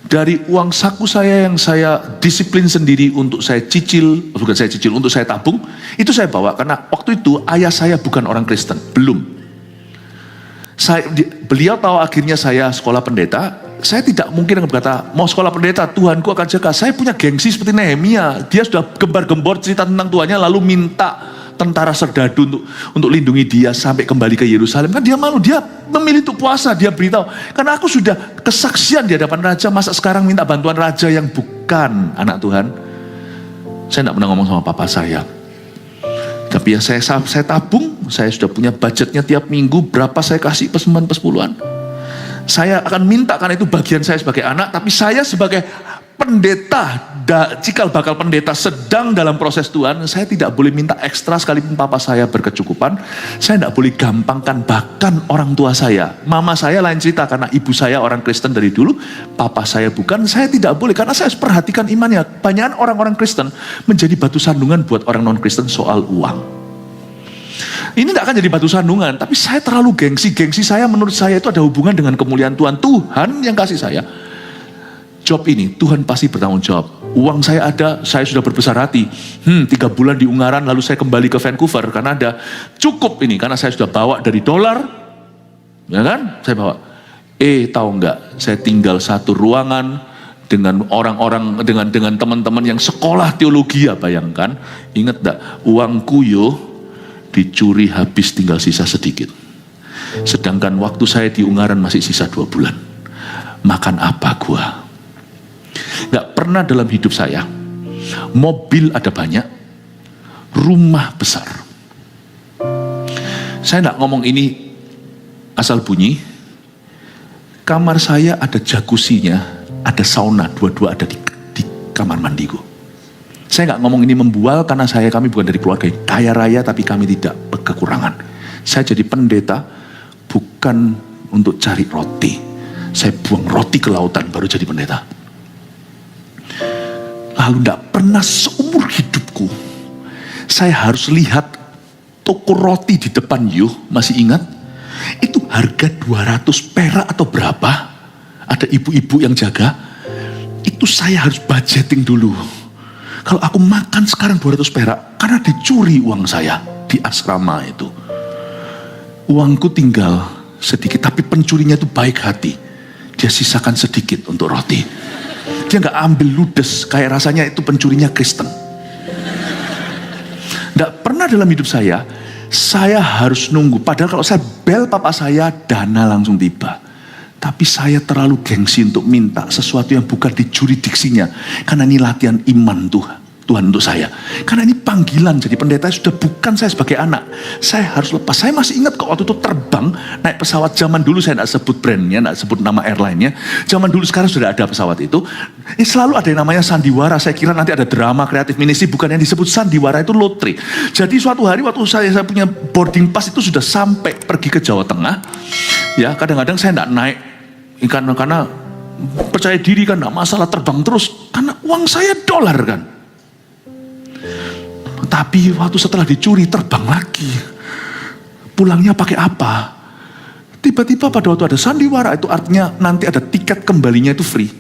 Dari uang saku saya yang saya disiplin sendiri untuk untuk saya tabung, itu saya bawa karena waktu itu ayah saya bukan orang Kristen, belum. Beliau tahu akhirnya saya sekolah pendeta. Saya tidak mungkin berkata, mau sekolah pendeta, Tuhanku akan jaga. Saya punya gengsi seperti Nehemia. Dia sudah gembar-gembor cerita tentang Tuhannya, lalu minta tentara serdadu untuk lindungi dia sampai kembali ke Yerusalem. Kan dia malu, dia memilih untuk puasa, dia beritahu. Karena aku sudah kesaksian di hadapan raja, masa sekarang minta bantuan raja yang bukan anak Tuhan. Saya tidak pernah ngomong sama papa saya. Tapi ya saya tabung, saya sudah punya budgetnya tiap minggu, berapa saya kasih pesepuluhan. Saya akan minta karena itu bagian saya sebagai anak, tapi saya sebagai pendeta, cikal bakal pendeta sedang dalam proses Tuhan, saya tidak boleh minta ekstra sekalipun papa saya berkecukupan. Saya tidak boleh gampangkan bahkan orang tua saya. Mama saya lain cerita karena ibu saya orang Kristen dari dulu, papa saya bukan. Saya tidak boleh karena saya harus perhatikan imannya. Banyak orang-orang Kristen menjadi batu sandungan buat orang non-Kristen soal uang. Ini tidak akan jadi batu sandungan, tapi saya terlalu gengsi saya, menurut saya itu ada hubungan dengan kemuliaan Tuhan. Tuhan yang kasih saya job ini, Tuhan pasti bertanggung jawab. Uang saya ada, saya sudah berbesar hati. 3 bulan di Ungaran, lalu saya kembali ke Vancouver, Kanada. Cukup ini, karena saya sudah bawa dari dolar, ya kan? Saya bawa. Tahu nggak? Saya tinggal satu ruangan dengan orang-orang, dengan teman-teman yang sekolah teologi ya, bayangkan. Ingat nggak? Uangku dicuri habis, tinggal sisa sedikit. Sedangkan waktu saya di Ungaran masih sisa 2 bulan. Makan apa gua? Gak pernah dalam hidup saya mobil ada banyak, rumah besar. Saya gak ngomong ini asal bunyi. Kamar saya ada jacuzzinya, ada sauna, dua-dua ada di kamar mandiku. Saya nggak ngomong ini membual karena kami bukan dari keluarga kaya raya, tapi kami tidak kekurangan. Saya jadi pendeta bukan untuk cari roti. Saya buang roti ke lautan baru jadi pendeta. Lalu tidak pernah seumur hidupku saya harus lihat toko roti di depan masih ingat? Itu harga 200 perak atau berapa? Ada ibu-ibu yang jaga. Itu saya harus budgeting dulu. Kalau aku makan sekarang 200 perak, karena dicuri uang saya di asrama itu. Uangku tinggal sedikit, tapi pencurinya itu baik hati. Dia sisakan sedikit untuk roti. Dia gak ambil ludes, kayak rasanya itu pencurinya Kristen. Gak pernah dalam hidup saya harus nunggu. Padahal kalau saya bel papa saya, dana langsung tiba. Tapi saya terlalu gengsi untuk minta sesuatu yang bukan di juridiksinya. Karena ini latihan iman Tuhan. Tuhan untuk saya. Karena ini panggilan jadi pendeta sudah bukan saya sebagai anak. Saya harus lepas. Saya masih ingat kok waktu itu terbang naik pesawat zaman dulu, saya tidak sebut brandnya, tidak sebut nama airline-nya. Zaman dulu, sekarang sudah ada pesawat itu. Ini selalu ada yang namanya sandiwara. Saya kira nanti ada drama kreatif ministry, bukan yang disebut sandiwara itu lotre. Jadi suatu hari waktu saya punya boarding pass itu sudah sampai pergi ke Jawa Tengah. Ya, kadang-kadang saya tidak naik karena percaya diri kan, tidak masalah terbang terus. Karena uang saya dolar kan. Tapi waktu setelah dicuri terbang lagi. Pulangnya pakai apa? Tiba-tiba pada waktu ada sandiwara, itu artinya nanti ada tiket kembalinya itu free.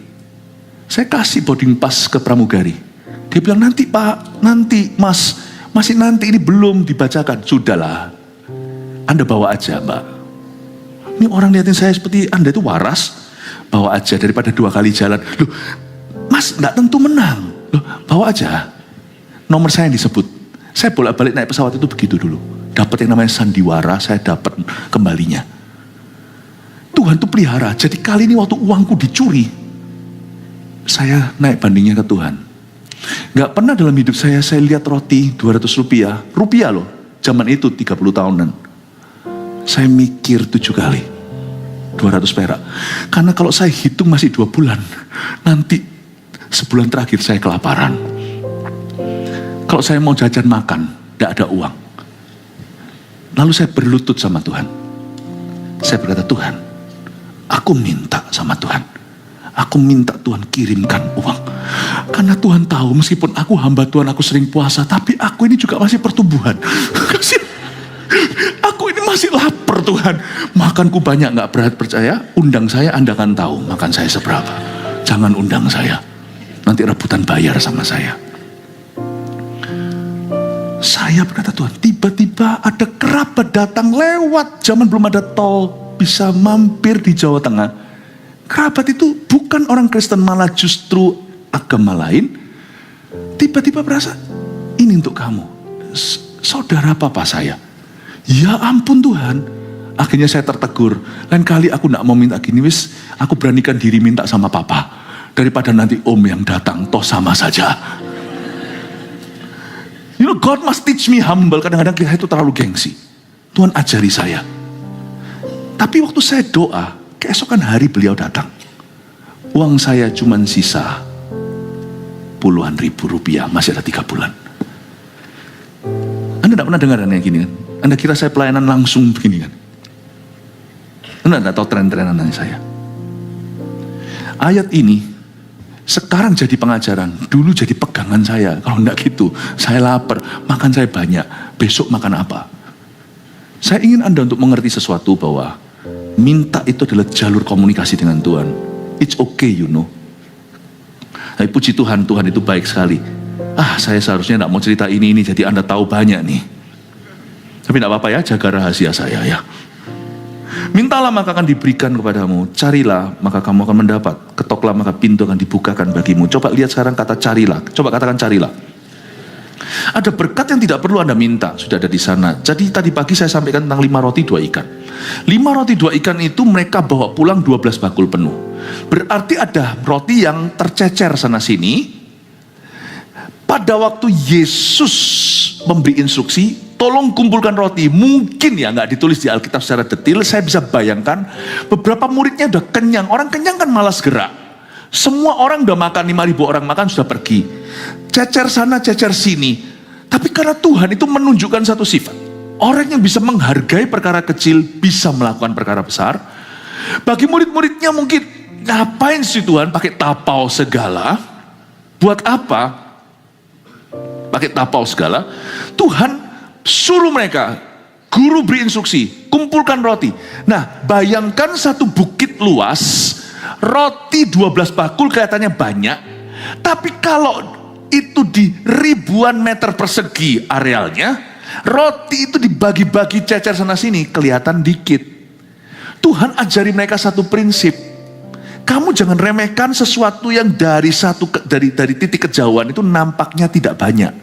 Saya kasih boarding pass ke pramugari. Dia bilang, nanti Pak, nanti Mas, masih nanti, ini belum dibacakan. Sudahlah, Anda bawa aja Mbak. Ini orang lihatin saya seperti Anda itu waras. Bawa aja daripada 2 kali jalan. Loh, Mas enggak tentu menang. Loh, bawa aja. Nomor saya yang disebut. Saya bolak-balik naik pesawat itu begitu dulu. Dapat yang namanya sandiwara, saya dapat kembalinya. Tuhan itu pelihara. Jadi kali ini waktu uangku dicuri, saya naik bandingnya ke Tuhan. Gak pernah dalam hidup saya lihat roti 200 rupiah. Rupiah loh, zaman itu 30 tahunan. Saya mikir 7 kali. 200 perak. Karena kalau saya hitung masih 2 bulan. Nanti sebulan terakhir saya kelaparan. Kalau saya mau jajan makan, tidak ada uang. Lalu saya berlutut sama Tuhan. Saya berkata, Tuhan, aku minta sama Tuhan. Aku minta Tuhan kirimkan uang. Karena Tuhan tahu meskipun aku hamba Tuhan, aku sering puasa, tapi aku ini juga masih pertumbuhan. Aku ini masih lapar Tuhan. Makanku banyak, gak berat, percaya. Undang saya, Anda akan tahu makan saya seberapa. Jangan undang saya. Nanti rebutan bayar sama saya. Saya berkata, Tuhan, tiba-tiba ada kerabat datang lewat. Zaman belum ada tol, bisa mampir di Jawa Tengah. Kerabat itu bukan orang Kristen, malah justru agama lain. Tiba-tiba berasa, ini untuk kamu. Saudara papa saya. Ya ampun Tuhan. Akhirnya saya tertegur. Lain kali aku gak mau minta gini, wis aku beranikan diri minta sama papa. Daripada nanti om yang datang, toh sama saja. You know, God must teach me humble. Kadang-kadang kita itu terlalu gengsi. Tuhan ajari saya. Tapi waktu saya doa, keesokan hari beliau datang. Uang saya cuma sisa puluhan ribu rupiah, masih ada 3 bulan. Anda tidak pernah dengar yang gini kan? Anda kira saya pelayanan langsung begini kan? Anda tidak tahu tren-trenan saya. Ayat ini sekarang jadi pengajaran, dulu jadi pegangan saya. Kalau enggak gitu, saya lapar, makan saya banyak, besok makan apa? Saya ingin Anda untuk mengerti sesuatu bahwa minta itu adalah jalur komunikasi dengan Tuhan. It's okay, you know. Tapi puji Tuhan, Tuhan itu baik sekali. Saya seharusnya enggak mau cerita ini, jadi Anda tahu banyak nih. Tapi enggak apa-apa ya, jaga rahasia saya ya. Mintalah maka akan diberikan kepadamu, carilah maka kamu akan mendapat, ketoklah maka pintu akan dibukakan bagimu. Coba lihat sekarang kata carilah, coba katakan carilah. Ada berkat yang tidak perlu Anda minta, sudah ada di sana. Jadi tadi pagi saya sampaikan tentang 5 roti 2 ikan. 5 roti 2 ikan itu mereka bawa pulang 12 bakul penuh. Berarti ada roti yang tercecer sana sini. Pada waktu Yesus memberi instruksi, tolong kumpulkan roti. Mungkin ya nggak ditulis di Alkitab secara detail. Saya bisa bayangkan beberapa muridnya udah kenyang. Orang kenyang kan malas gerak. Semua orang udah makan, 5.000 orang makan sudah pergi. Cecer sana, cecer sini. Tapi karena Tuhan itu menunjukkan satu sifat. Orang yang bisa menghargai perkara kecil bisa melakukan perkara besar. Bagi murid-muridnya mungkin, ngapain sih Tuhan pakai tapau segala? Buat apa? Pakai tapau segala. Tuhan suruh mereka, guru beri instruksi, kumpulkan roti. Nah, bayangkan satu bukit luas, roti 12 bakul kelihatannya banyak. Tapi kalau itu di ribuan meter persegi arealnya, roti itu dibagi-bagi cecer sana sini, kelihatan dikit. Tuhan ajari mereka satu prinsip. Kamu jangan remehkan sesuatu yang dari titik kejauhan itu nampaknya tidak banyak.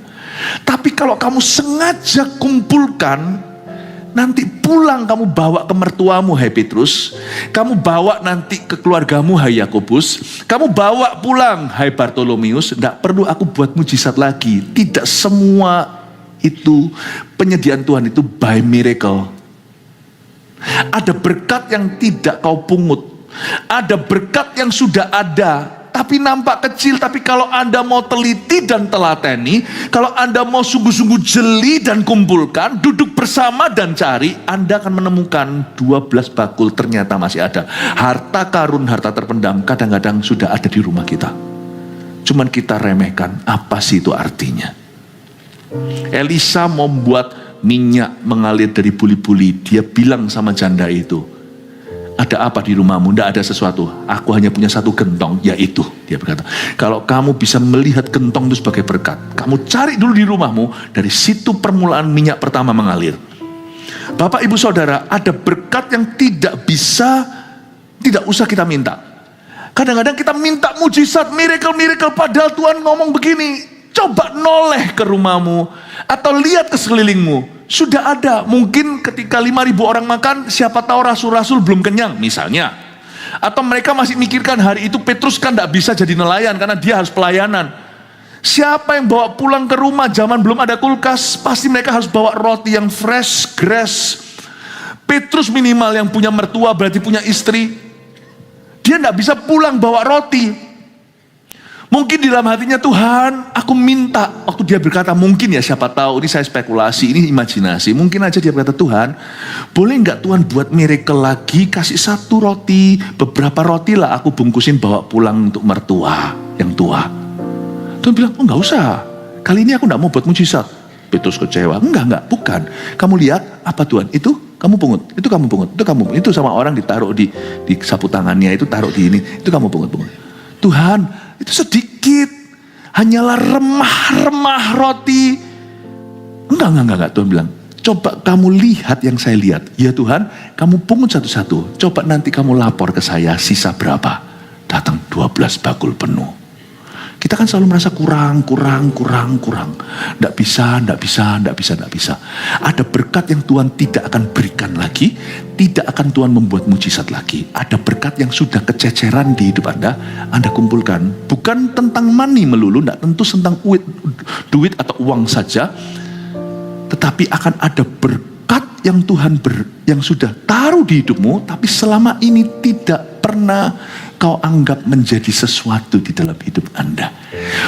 Tapi kalau kamu sengaja kumpulkan, nanti pulang kamu bawa ke mertuamu, hai Petrus. Kamu bawa nanti ke keluargamu, hai Yakobus. Kamu bawa pulang, hai Bartolomeus. Tidak perlu aku buat mujizat lagi. Tidak semua itu penyediaan Tuhan itu by miracle. Ada berkat yang tidak kau pungut. Ada berkat yang sudah ada, tapi nampak kecil. Tapi kalau Anda mau teliti dan telateni, kalau Anda mau sungguh-sungguh jeli dan kumpulkan, duduk bersama dan cari, Anda akan menemukan 12 bakul ternyata masih ada. Harta karun, harta terpendam kadang-kadang sudah ada di rumah kita. Cuman kita remehkan, apa sih itu artinya? Elisa membuat minyak mengalir dari buli-buli. Dia bilang sama janda itu, ada apa di rumahmu? Tidak ada sesuatu. Aku hanya punya satu gentong, yaitu, dia berkata, kalau kamu bisa melihat gentong itu sebagai berkat, kamu cari dulu di rumahmu, dari situ permulaan minyak pertama mengalir. Bapak, ibu, saudara, ada berkat yang tidak usah kita minta. Kadang-kadang kita minta mujizat, miracle, padahal Tuhan ngomong begini, coba noleh ke rumahmu, atau lihat ke sekelilingmu. Sudah ada, mungkin ketika 5.000 orang makan, siapa tahu rasul-rasul belum kenyang misalnya. Atau mereka masih mikirkan hari itu Petrus kan tidak bisa jadi nelayan karena dia harus pelayanan. Siapa yang bawa pulang ke rumah, zaman belum ada kulkas, pasti mereka harus bawa roti yang fresh, grass. Petrus minimal yang punya mertua berarti punya istri. Dia tidak bisa pulang bawa roti. Mungkin di dalam hatinya, Tuhan, aku minta. Waktu dia berkata, mungkin ya, siapa tahu, ini saya spekulasi, ini imajinasi. Mungkin aja dia berkata, Tuhan, boleh nggak Tuhan buat miracle lagi, kasih satu roti, beberapa roti lah aku bungkusin bawa pulang untuk mertua yang tua. Tuhan bilang, oh nggak usah, kali ini aku nggak mau buat mujizat. Petrus kecewa, enggak, bukan. Kamu lihat, apa Tuhan, itu kamu pungut, itu kamu pungut, itu kamu pungut. Itu sama orang ditaruh di sapu tangannya, itu taruh di ini, itu kamu pungut. Tuhan, itu sedikit, hanyalah remah-remah roti. Enggak, Tuhan bilang, coba kamu lihat yang saya lihat. Ya Tuhan, kamu pungut satu-satu, coba nanti kamu lapor ke saya sisa berapa. Datang 12 bakul penuh. Kita kan selalu merasa kurang. Tidak bisa. Ada berkat yang Tuhan tidak akan berikan lagi, tidak akan Tuhan membuat mujizat lagi. Ada berkat yang sudah kececeran di hidup Anda kumpulkan. Bukan tentang money melulu, tidak tentu tentang duit atau uang saja. Tetapi akan ada berkat yang Tuhan yang sudah taruh di hidupmu, tapi selama ini tidak pernah kau anggap menjadi sesuatu di dalam hidup Anda.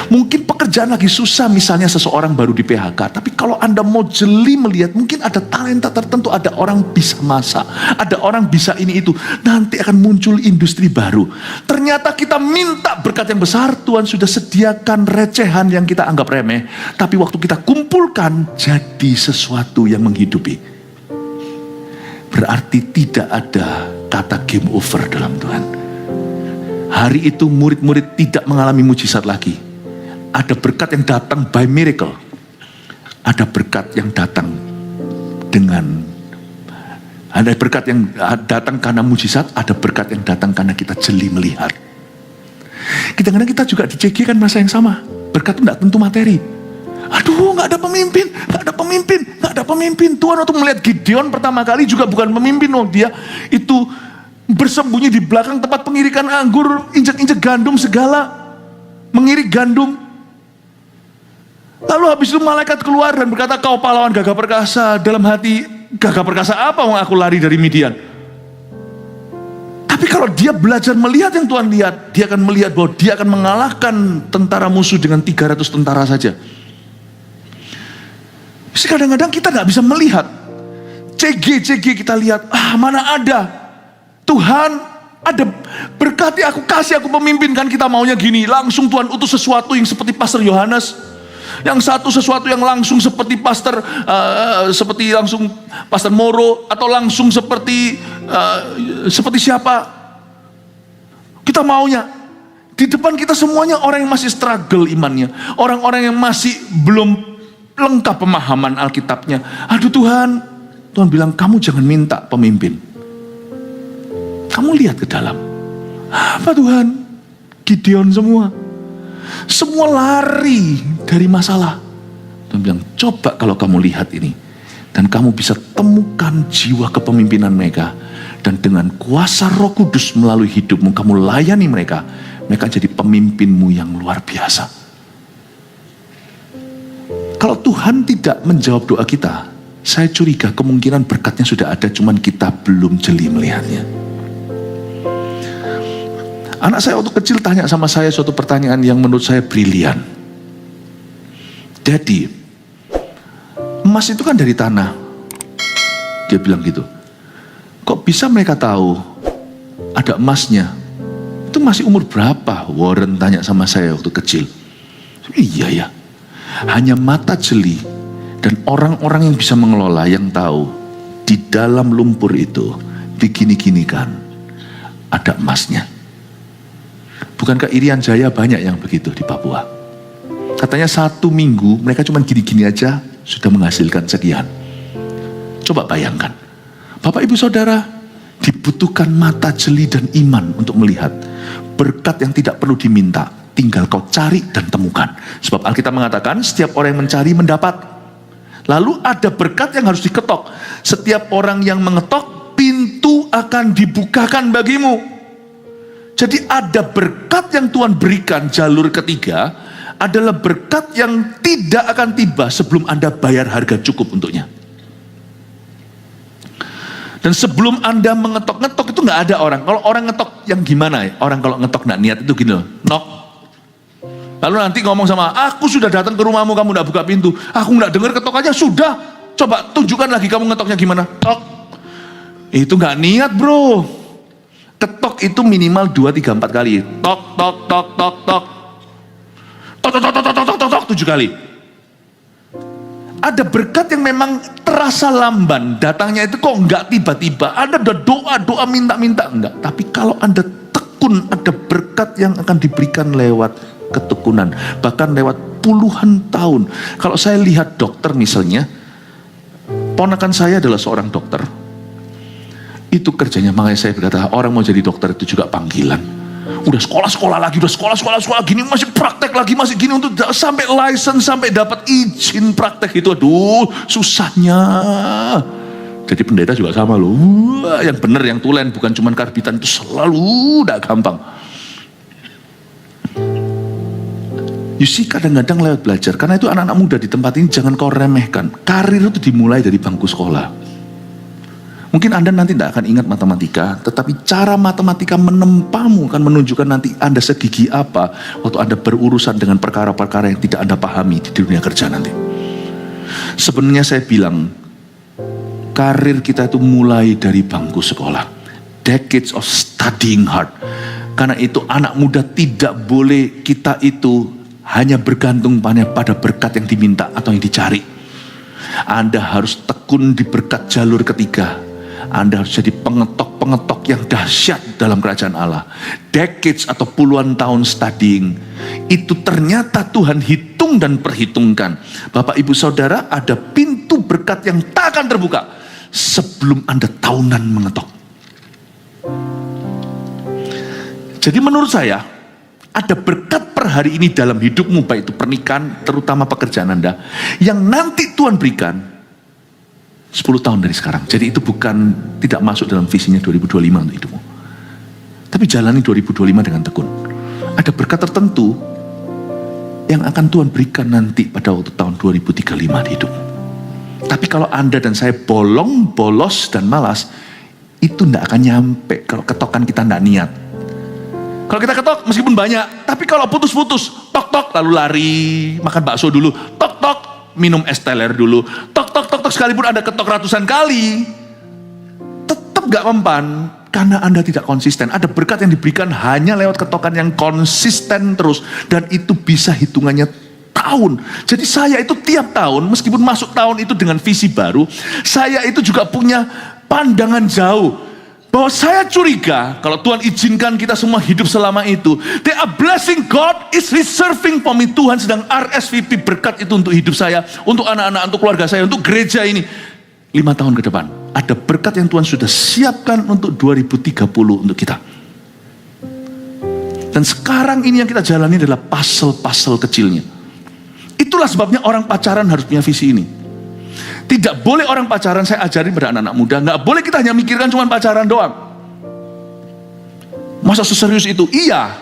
Mungkin pekerjaan lagi susah, misalnya seseorang baru di PHK, tapi kalau Anda mau jeli melihat, mungkin ada talenta tertentu, ada orang bisa masak, ada orang bisa ini itu, nanti akan muncul industri baru. Ternyata kita minta berkat yang besar, Tuhan sudah sediakan recehan yang kita anggap remeh, tapi waktu kita kumpulkan jadi sesuatu yang menghidupi. Berarti tidak ada kata game over dalam Tuhan. Hari itu murid-murid tidak mengalami mujizat lagi. Ada berkat yang datang by miracle. Ada berkat yang datang ada berkat yang datang karena mujizat, ada berkat yang datang karena kita jeli melihat. Kadang-kadang kita juga di CG kan masa yang sama. Berkat itu tidak tentu materi. Aduh, nggak ada pemimpin. Tuhan waktu melihat Gideon pertama kali juga bukan pemimpin, dia itu bersembunyi di belakang tempat pengirikan anggur, injek-injek gandum segala, mengirik gandum. Lalu habis itu malaikat keluar dan berkata, kau pahlawan gagah perkasa. Dalam hati, gagah perkasa apa yang aku lari dari Midian? Tapi kalau dia belajar melihat yang Tuhan lihat, dia akan melihat bahwa dia akan mengalahkan tentara musuh dengan 300 tentara saja. Kadang-kadang kita nggak bisa melihat. CG kita lihat, mana ada. Tuhan ada berkati aku, kasih aku pemimpin, kan kita maunya gini, langsung Tuhan utus sesuatu yang seperti Pastor Yohanes, yang satu sesuatu yang langsung seperti seperti langsung Pastor Moro, atau langsung seperti siapa. Kita maunya di depan kita semuanya orang yang masih struggle imannya, orang-orang yang masih belum lengkap pemahaman Alkitabnya. Aduh Tuhan bilang, kamu jangan minta pemimpin. Kamu lihat ke dalam. Apa Tuhan? Gideon semua lari dari masalah. Tuhan bilang, coba kalau kamu lihat ini, Dan kamu bisa temukan jiwa kepemimpinan mereka. Dan dengan kuasa Roh Kudus melalui hidupmu, kamu layani mereka. Mereka jadi pemimpinmu yang luar biasa. Kalau Tuhan tidak menjawab doa kita, saya curiga kemungkinan berkatnya sudah ada, cuman kita belum jeli melihatnya. Anak saya waktu kecil tanya sama saya suatu pertanyaan yang menurut saya brilian. Daddy, emas itu kan dari tanah. Dia bilang gitu. Kok bisa mereka tahu ada emasnya? Itu masih umur berapa? Warren tanya sama saya waktu kecil. Iya ya. Hanya mata jeli dan orang-orang yang bisa mengelola yang tahu di dalam lumpur itu digini-ginikan ada emasnya. Bukankah Irian Jaya banyak yang begitu di Papua? Katanya 1 minggu mereka cuma gini-gini aja sudah menghasilkan sekian. Coba bayangkan. Bapak Ibu Saudara, dibutuhkan mata jeli dan iman untuk melihat berkat yang tidak perlu diminta, tinggal kau cari dan temukan. Sebab Alkitab mengatakan setiap orang yang mencari mendapat. Lalu ada berkat yang harus diketok. Setiap orang yang mengetok, pintu akan dibukakan bagimu. Jadi ada berkat yang Tuhan berikan, jalur ketiga adalah berkat yang tidak akan tiba sebelum Anda bayar harga cukup untuknya. Dan sebelum Anda mengetok-ngetok itu nggak ada orang. Kalau orang ngetok yang gimana ya? Orang kalau ngetok nggak niat itu gini loh, knock. Lalu nanti ngomong sama, aku sudah datang ke rumahmu, kamu nggak buka pintu. Aku nggak dengar ketok aja, sudah. Coba tunjukkan lagi kamu ngetoknya gimana. Tok. Itu nggak niat bro. Ketok itu minimal 2, 3, 4 kali. Tok, tok, tok, tok, tok. Tok, tok, tok, tok, tok, tok, tok, tok, 7 kali. Ada berkat yang memang terasa lamban, datangnya itu kok enggak tiba-tiba. Anda udah doa minta-minta, enggak. Tapi kalau Anda tekun, ada berkat yang akan diberikan lewat ketekunan. Bahkan lewat puluhan tahun. Kalau saya lihat dokter misalnya, ponakan saya adalah seorang dokter. Itu kerjanya, makanya saya berkata, orang mau jadi dokter itu juga panggilan. Udah sekolah lagi, udah sekolah gini, masih praktek lagi, masih gini untuk sampai license, sampai dapat izin praktek itu, aduh susahnya. Jadi pendeta juga sama loh. Wah, yang benar, yang tulen, bukan cuman karbitan itu selalu udah gampang. You see, kadang-kadang lewat belajar, karena itu anak-anak muda di tempat ini jangan kau remehkan. Karir itu dimulai dari bangku sekolah. Mungkin Anda nanti tidak akan ingat matematika, tetapi cara matematika menempamu akan menunjukkan nanti Anda segigi apa waktu Anda berurusan dengan perkara-perkara yang tidak Anda pahami di dunia kerja nanti. Sebenarnya saya bilang, karir kita itu mulai dari bangku sekolah. Decades of studying hard. Karena itu anak muda tidak boleh kita itu hanya bergantung pada berkat yang diminta atau yang dicari. Anda harus tekun di berkat jalur ketiga. Anda harus jadi pengetok-pengetok yang dahsyat dalam kerajaan Allah. Decades atau puluhan tahun studying, itu ternyata Tuhan hitung dan perhitungkan. Bapak Ibu Saudara, ada pintu berkat yang tak akan terbuka sebelum Anda tahunan mengetok. Jadi menurut saya, ada berkat per hari ini dalam hidupmu, baik itu pernikahan, terutama pekerjaan Anda, yang nanti Tuhan berikan 10 tahun dari sekarang. Jadi itu bukan tidak masuk dalam visinya 2025 untuk hidupmu. Tapi jalani 2025 dengan tekun. Ada berkat tertentu yang akan Tuhan berikan nanti pada waktu tahun 2035 di hidupmu. Tapi kalau Anda dan saya bolong, bolos, dan malas, itu tidak akan nyampe kalau ketokan kita tidak niat. Kalau kita ketok meskipun banyak, tapi kalau putus-putus, tok-tok lalu lari, makan bakso dulu, tok-tok minum es teler dulu, tok-tok sekalipun ada ketok ratusan kali, tetap gak mempan karena Anda tidak konsisten. Ada berkat yang diberikan hanya lewat ketokan yang konsisten terus, dan itu bisa hitungannya tahun. Jadi saya itu tiap tahun, meskipun masuk tahun itu dengan visi baru, saya itu juga punya pandangan jauh. Bahwa saya curiga kalau Tuhan izinkan kita semua hidup selama itu, they are blessing God is reserving for me. Tuhan sedang RSVP berkat itu untuk hidup saya, untuk anak-anak, untuk keluarga saya, untuk gereja ini 5 tahun ke depan. Ada berkat yang Tuhan sudah siapkan untuk 2030 untuk kita. Dan sekarang ini yang kita jalani adalah puzzle-puzzle kecilnya. Itulah sebabnya orang pacaran harus punya visi ini. Tidak boleh orang pacaran, saya ajarin pada anak-anak muda, nggak boleh kita hanya mikirkan cuma pacaran doang. Masa seserius itu? Iya,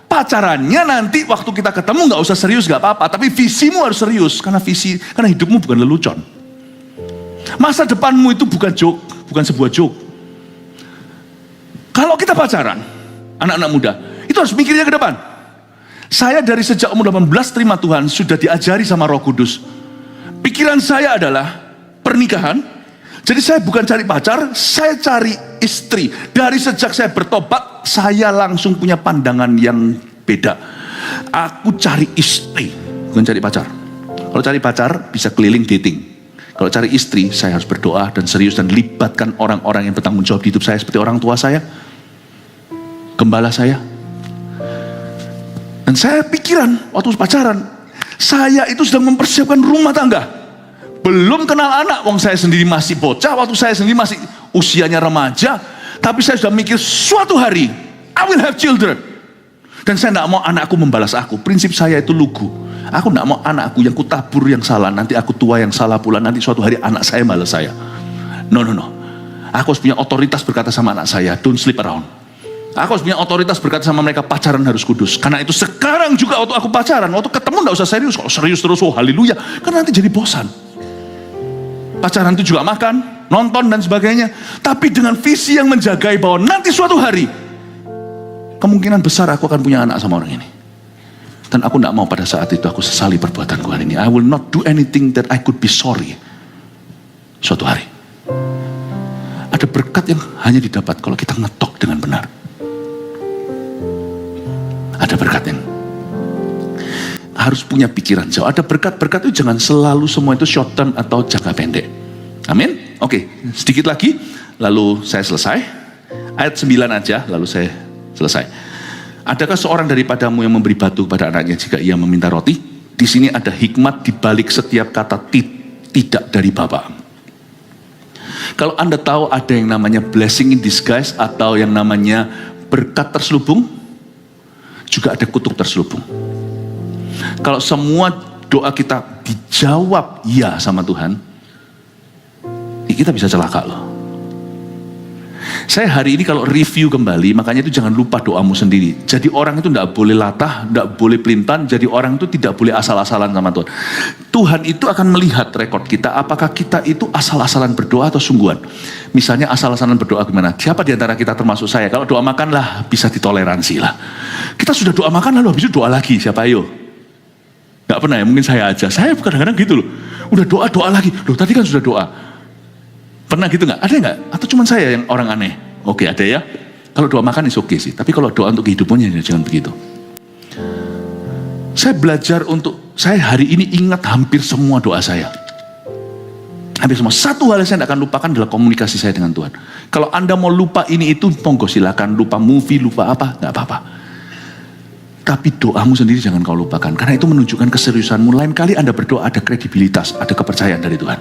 pacarannya nanti waktu kita ketemu nggak usah serius, nggak apa-apa, tapi visimu harus serius, karena hidupmu bukan lelucon. Masa depanmu itu bukan joke, bukan sebuah joke. Kalau kita pacaran, anak-anak muda, itu harus mikirnya ke depan. Saya dari sejak umur 18 terima Tuhan, sudah diajari sama Roh Kudus. Pikiran saya adalah pernikahan. Jadi saya bukan cari pacar, saya cari istri. Dari sejak saya bertobat, saya langsung punya pandangan yang beda. Aku cari istri, bukan cari pacar. Kalau cari pacar, bisa keliling dating. Kalau cari istri, saya harus berdoa dan serius dan libatkan orang-orang yang bertanggung jawab di hidup saya, seperti orang tua saya, gembala saya. Dan saya pikiran, waktu pacaran, saya itu sedang mempersiapkan rumah tangga. Belum kenal anak, wong saya sendiri masih bocah, waktu saya sendiri masih usianya remaja. Tapi saya sudah mikir, suatu hari, I will have children. Dan saya tidak mau anakku membalas aku. Prinsip saya itu lugu. Aku tidak mau anakku yang kutabur yang salah, nanti aku tua yang salah pula, nanti suatu hari anak saya balas saya. No. Aku harus punya otoritas berkata sama anak saya, don't sleep around. Aku harus punya otoritas berkata sama mereka, pacaran harus kudus. Karena itu sekarang juga waktu aku pacaran, waktu ketemu tidak usah serius. Kalau serius terus, oh haleluya, karena nanti jadi bosan. Pacaran itu juga makan, nonton dan sebagainya. Tapi dengan visi yang menjagai bahwa nanti suatu hari, kemungkinan besar aku akan punya anak sama orang ini. Dan aku tidak mau pada saat itu aku sesali perbuatanku hari ini. I will not do anything that I could be sorry. Suatu hari. Ada berkat yang hanya didapat kalau kita ngetok dengan benar. Ada berkat yang harus punya pikiran jauh. Ada berkat-berkat itu jangan selalu semua itu short term atau jangka pendek. Amin? Oke, sedikit lagi, lalu saya selesai. Ayat 9 aja, lalu saya selesai. Adakah seorang daripadamu yang memberi batu kepada anaknya jika ia meminta roti? Di sini ada hikmat di balik setiap kata tidak dari Bapa. Kalau Anda tahu ada yang namanya blessing in disguise atau yang namanya berkat terselubung, juga ada kutuk terselubung. Kalau semua doa kita dijawab ya sama Tuhan, kita bisa celaka loh. Saya hari ini kalau review kembali, makanya itu jangan lupa doamu sendiri. Jadi orang itu tidak boleh latah, tidak boleh pelintan. Jadi orang itu tidak boleh asal-asalan sama Tuhan. Tuhan itu akan melihat rekod kita, apakah kita itu asal-asalan berdoa atau sungguhan. Misalnya asal-asalan berdoa gimana? Siapa di antara kita termasuk saya? Kalau doa makan lah bisa ditoleransi lah. Kita sudah doa makan lalu habis itu doa lagi, siapa ayo? Gak pernah ya, mungkin saya aja. Saya kadang-kadang gitu loh. Udah doa lagi. Loh tadi kan sudah doa. Pernah gitu gak? Ada gak? Atau cuma saya yang orang aneh? Oke ada ya. Kalau doa makan is oke sih. Tapi kalau doa untuk kehidupannya jangan begitu. Saya belajar saya hari ini ingat hampir semua doa saya. Hampir semua. Satu hal yang saya tidak akan lupakan adalah komunikasi saya dengan Tuhan. Kalau Anda mau lupa ini itu, monggo silakan. Lupa movie, lupa apa, gak apa-apa. Tapi doamu sendiri jangan kau lupakan. Karena itu menunjukkan keseriusanmu. Lain kali Anda berdoa ada kredibilitas, ada kepercayaan dari Tuhan.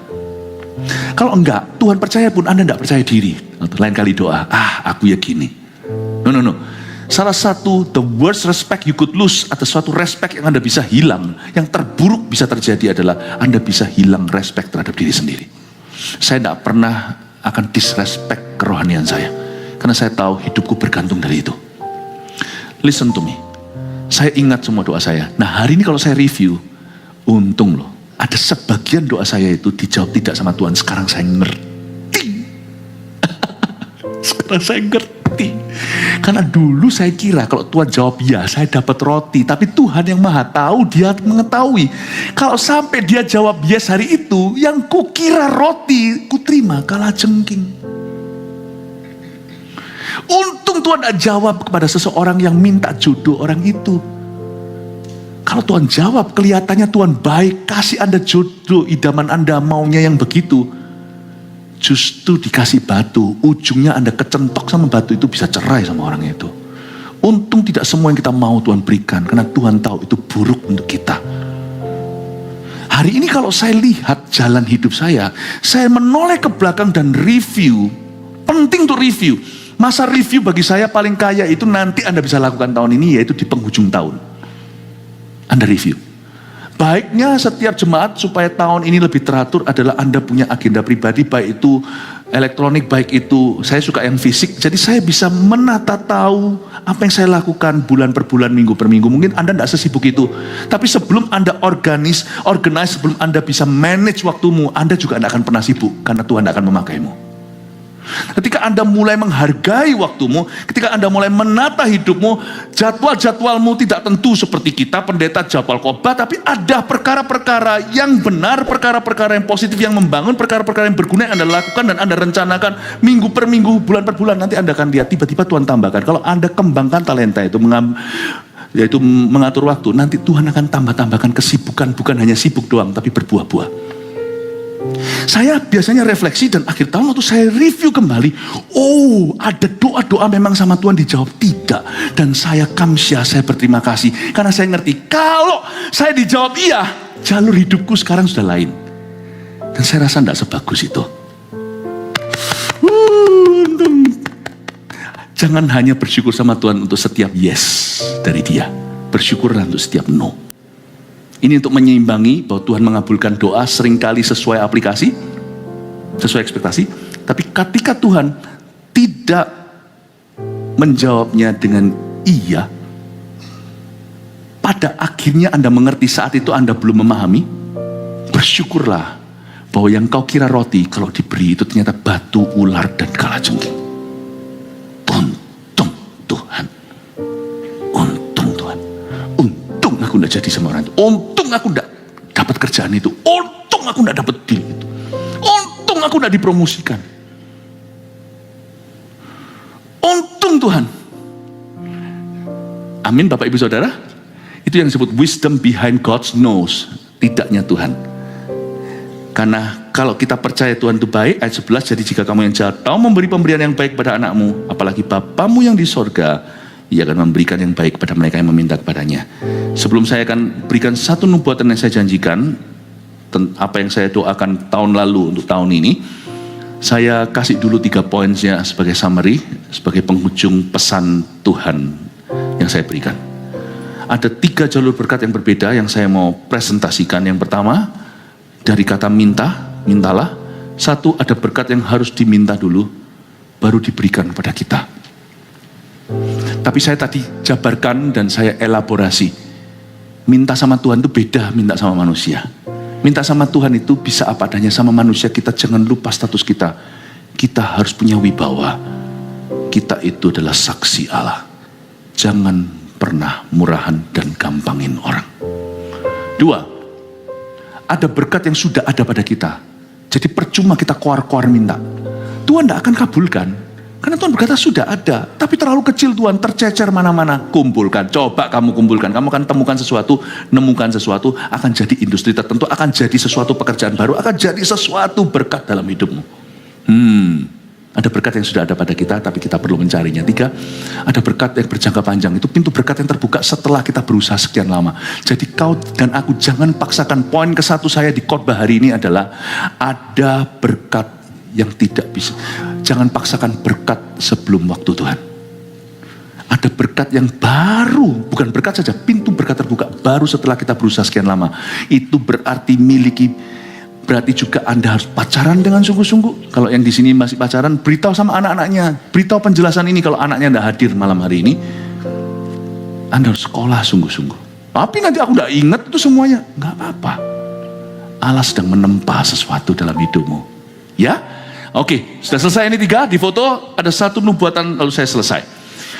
Kalau enggak, Tuhan percaya pun Anda enggak percaya diri. Lain kali doa, aku ya gini. No. Salah satu the worst respect you could lose, atau suatu respect yang Anda bisa hilang, yang terburuk bisa terjadi adalah Anda bisa hilang respect terhadap diri sendiri. Saya enggak pernah akan disrespect kerohanian saya. Karena saya tahu hidupku bergantung dari itu. Listen to me. Saya ingat semua doa saya. Nah hari ini kalau saya review, untung loh. Ada sebagian doa saya itu dijawab tidak sama Tuhan. Sekarang saya ngerti. Sekarang saya ngerti. Karena dulu saya kira kalau Tuhan jawab ya, saya dapat roti. Tapi Tuhan yang maha tahu, dia mengetahui. Kalau sampai dia jawab yes hari itu, yang kukira roti, kuterima kalajengking. Untung Tuhan tidak jawab kepada seseorang yang minta jodoh orang itu. Kalau Tuhan jawab, kelihatannya Tuhan baik, kasih Anda jodoh, idaman Anda maunya yang begitu. Justru dikasih batu, ujungnya Anda kecentok sama batu itu bisa cerai sama orang itu. Untung tidak semua yang kita mau Tuhan berikan, karena Tuhan tahu itu buruk untuk kita. Hari ini kalau saya lihat jalan hidup saya menoleh ke belakang dan review. Penting untuk review. Masa review bagi saya paling kaya itu nanti Anda bisa lakukan tahun ini, yaitu di penghujung tahun. Anda review. Baiknya setiap jemaat supaya tahun ini lebih teratur adalah Anda punya agenda pribadi, baik itu elektronik, baik itu, saya suka yang fisik, jadi saya bisa menata tahu apa yang saya lakukan bulan per bulan, minggu per minggu. Mungkin Anda tidak sesibuk itu, tapi sebelum Anda organize, sebelum Anda bisa manage waktumu, Anda juga tidak akan pernah sibuk, karena Tuhan tidak akan memakaimu. Ketika Anda mulai menghargai waktumu, ketika Anda mulai menata hidupmu, jadwal-jadwalmu tidak tentu seperti kita pendeta jadwal khotbah, tapi ada perkara-perkara yang benar, perkara-perkara yang positif, yang membangun, perkara-perkara yang berguna yang Anda lakukan dan Anda rencanakan minggu per minggu, bulan per bulan. Nanti Anda akan lihat tiba-tiba Tuhan tambahkan. Kalau Anda kembangkan talenta itu, yaitu mengatur waktu, nanti Tuhan akan tambahkan kesibukan, bukan hanya sibuk doang, tapi berbuah-buah. Saya biasanya refleksi dan akhir tahun waktu saya review kembali, oh ada doa-doa memang sama Tuhan dijawab, tidak. Dan saya kamsyah, saya berterima kasih. Karena saya ngerti, kalau saya dijawab iya, jalur hidupku sekarang sudah lain. Dan saya rasa tidak sebagus itu. Jangan hanya bersyukur sama Tuhan untuk setiap yes dari dia. Bersyukurlah untuk setiap no. Ini untuk menyeimbangi bahwa Tuhan mengabulkan doa seringkali sesuai aplikasi, sesuai ekspektasi. Tapi ketika Tuhan tidak menjawabnya dengan iya, pada akhirnya Anda mengerti saat itu Anda belum memahami, bersyukurlah bahwa yang kau kira roti kalau diberi itu ternyata batu, ular, dan kalajengking. Untung Tuhan. Untung Tuhan. Untung aku tidak jadi sama orang itu. Untung aku tidak dapat kerjaan itu. Untung aku tidak dapat deal itu. Untung aku tidak dipromosikan. Untung Tuhan. Amin Bapak Ibu Saudara. Itu yang disebut wisdom behind God's nose. Tidaknya Tuhan. Karena kalau kita percaya Tuhan itu baik, ayat 11, jadi jika kamu yang jahat tahu memberi pemberian yang baik pada anakmu, apalagi Bapamu yang di sorga, ia akan memberikan yang baik kepada mereka yang meminta kepadanya. Sebelum saya akan berikan satu nubuatan yang saya janjikan, apa yang saya doakan tahun lalu untuk tahun ini, saya kasih dulu 3 poinnya sebagai summary, sebagai penghujung pesan Tuhan yang saya berikan. Ada 3 jalur berkat yang berbeda yang saya mau presentasikan. Yang pertama, dari kata minta, mintalah. 1, ada berkat yang harus diminta dulu, baru diberikan kepada kita. Tapi saya tadi jabarkan dan saya elaborasi. Minta sama Tuhan itu beda minta sama manusia. Minta sama Tuhan itu bisa apa adanya, sama manusia kita jangan lupa status kita. Kita harus punya wibawa. Kita itu adalah saksi Allah. Jangan pernah murahan dan gampangin orang. 2, ada berkat yang sudah ada pada kita. Jadi percuma kita koar-koar minta. Tuhan tidak akan kabulkan. Karena Tuhan berkata sudah ada. Tapi terlalu kecil Tuhan, tercecer mana-mana. Kumpulkan, coba kamu kumpulkan. Kamu akan temukan sesuatu, nemukan sesuatu. Akan jadi industri tertentu, akan jadi sesuatu pekerjaan baru. Akan jadi sesuatu berkat dalam hidupmu. Ada berkat yang sudah ada pada kita, tapi kita perlu mencarinya. 3, ada berkat yang berjangka panjang. Itu pintu berkat yang terbuka setelah kita berusaha sekian lama. Jadi kau dan aku jangan paksakan. Poin ke-1 saya di khotbah hari ini adalah ada berkat yang tidak bisa. Jangan paksakan berkat sebelum waktu Tuhan. Ada berkat yang baru, bukan berkat saja, pintu berkat terbuka baru setelah kita berusaha sekian lama. Itu berarti berarti juga Anda harus pacaran dengan sungguh-sungguh. Kalau yang di sini masih pacaran, beritahu sama anak-anaknya, beritahu penjelasan ini kalau anaknya tidak hadir malam hari ini. Anda harus sekolah sungguh-sungguh. Tapi nanti aku tidak ingat itu semuanya. Enggak apa-apa. Allah sedang menempa sesuatu dalam hidupmu. Ya? Oke, sudah selesai ini 3, di foto ada 1 nubuatan lalu saya selesai.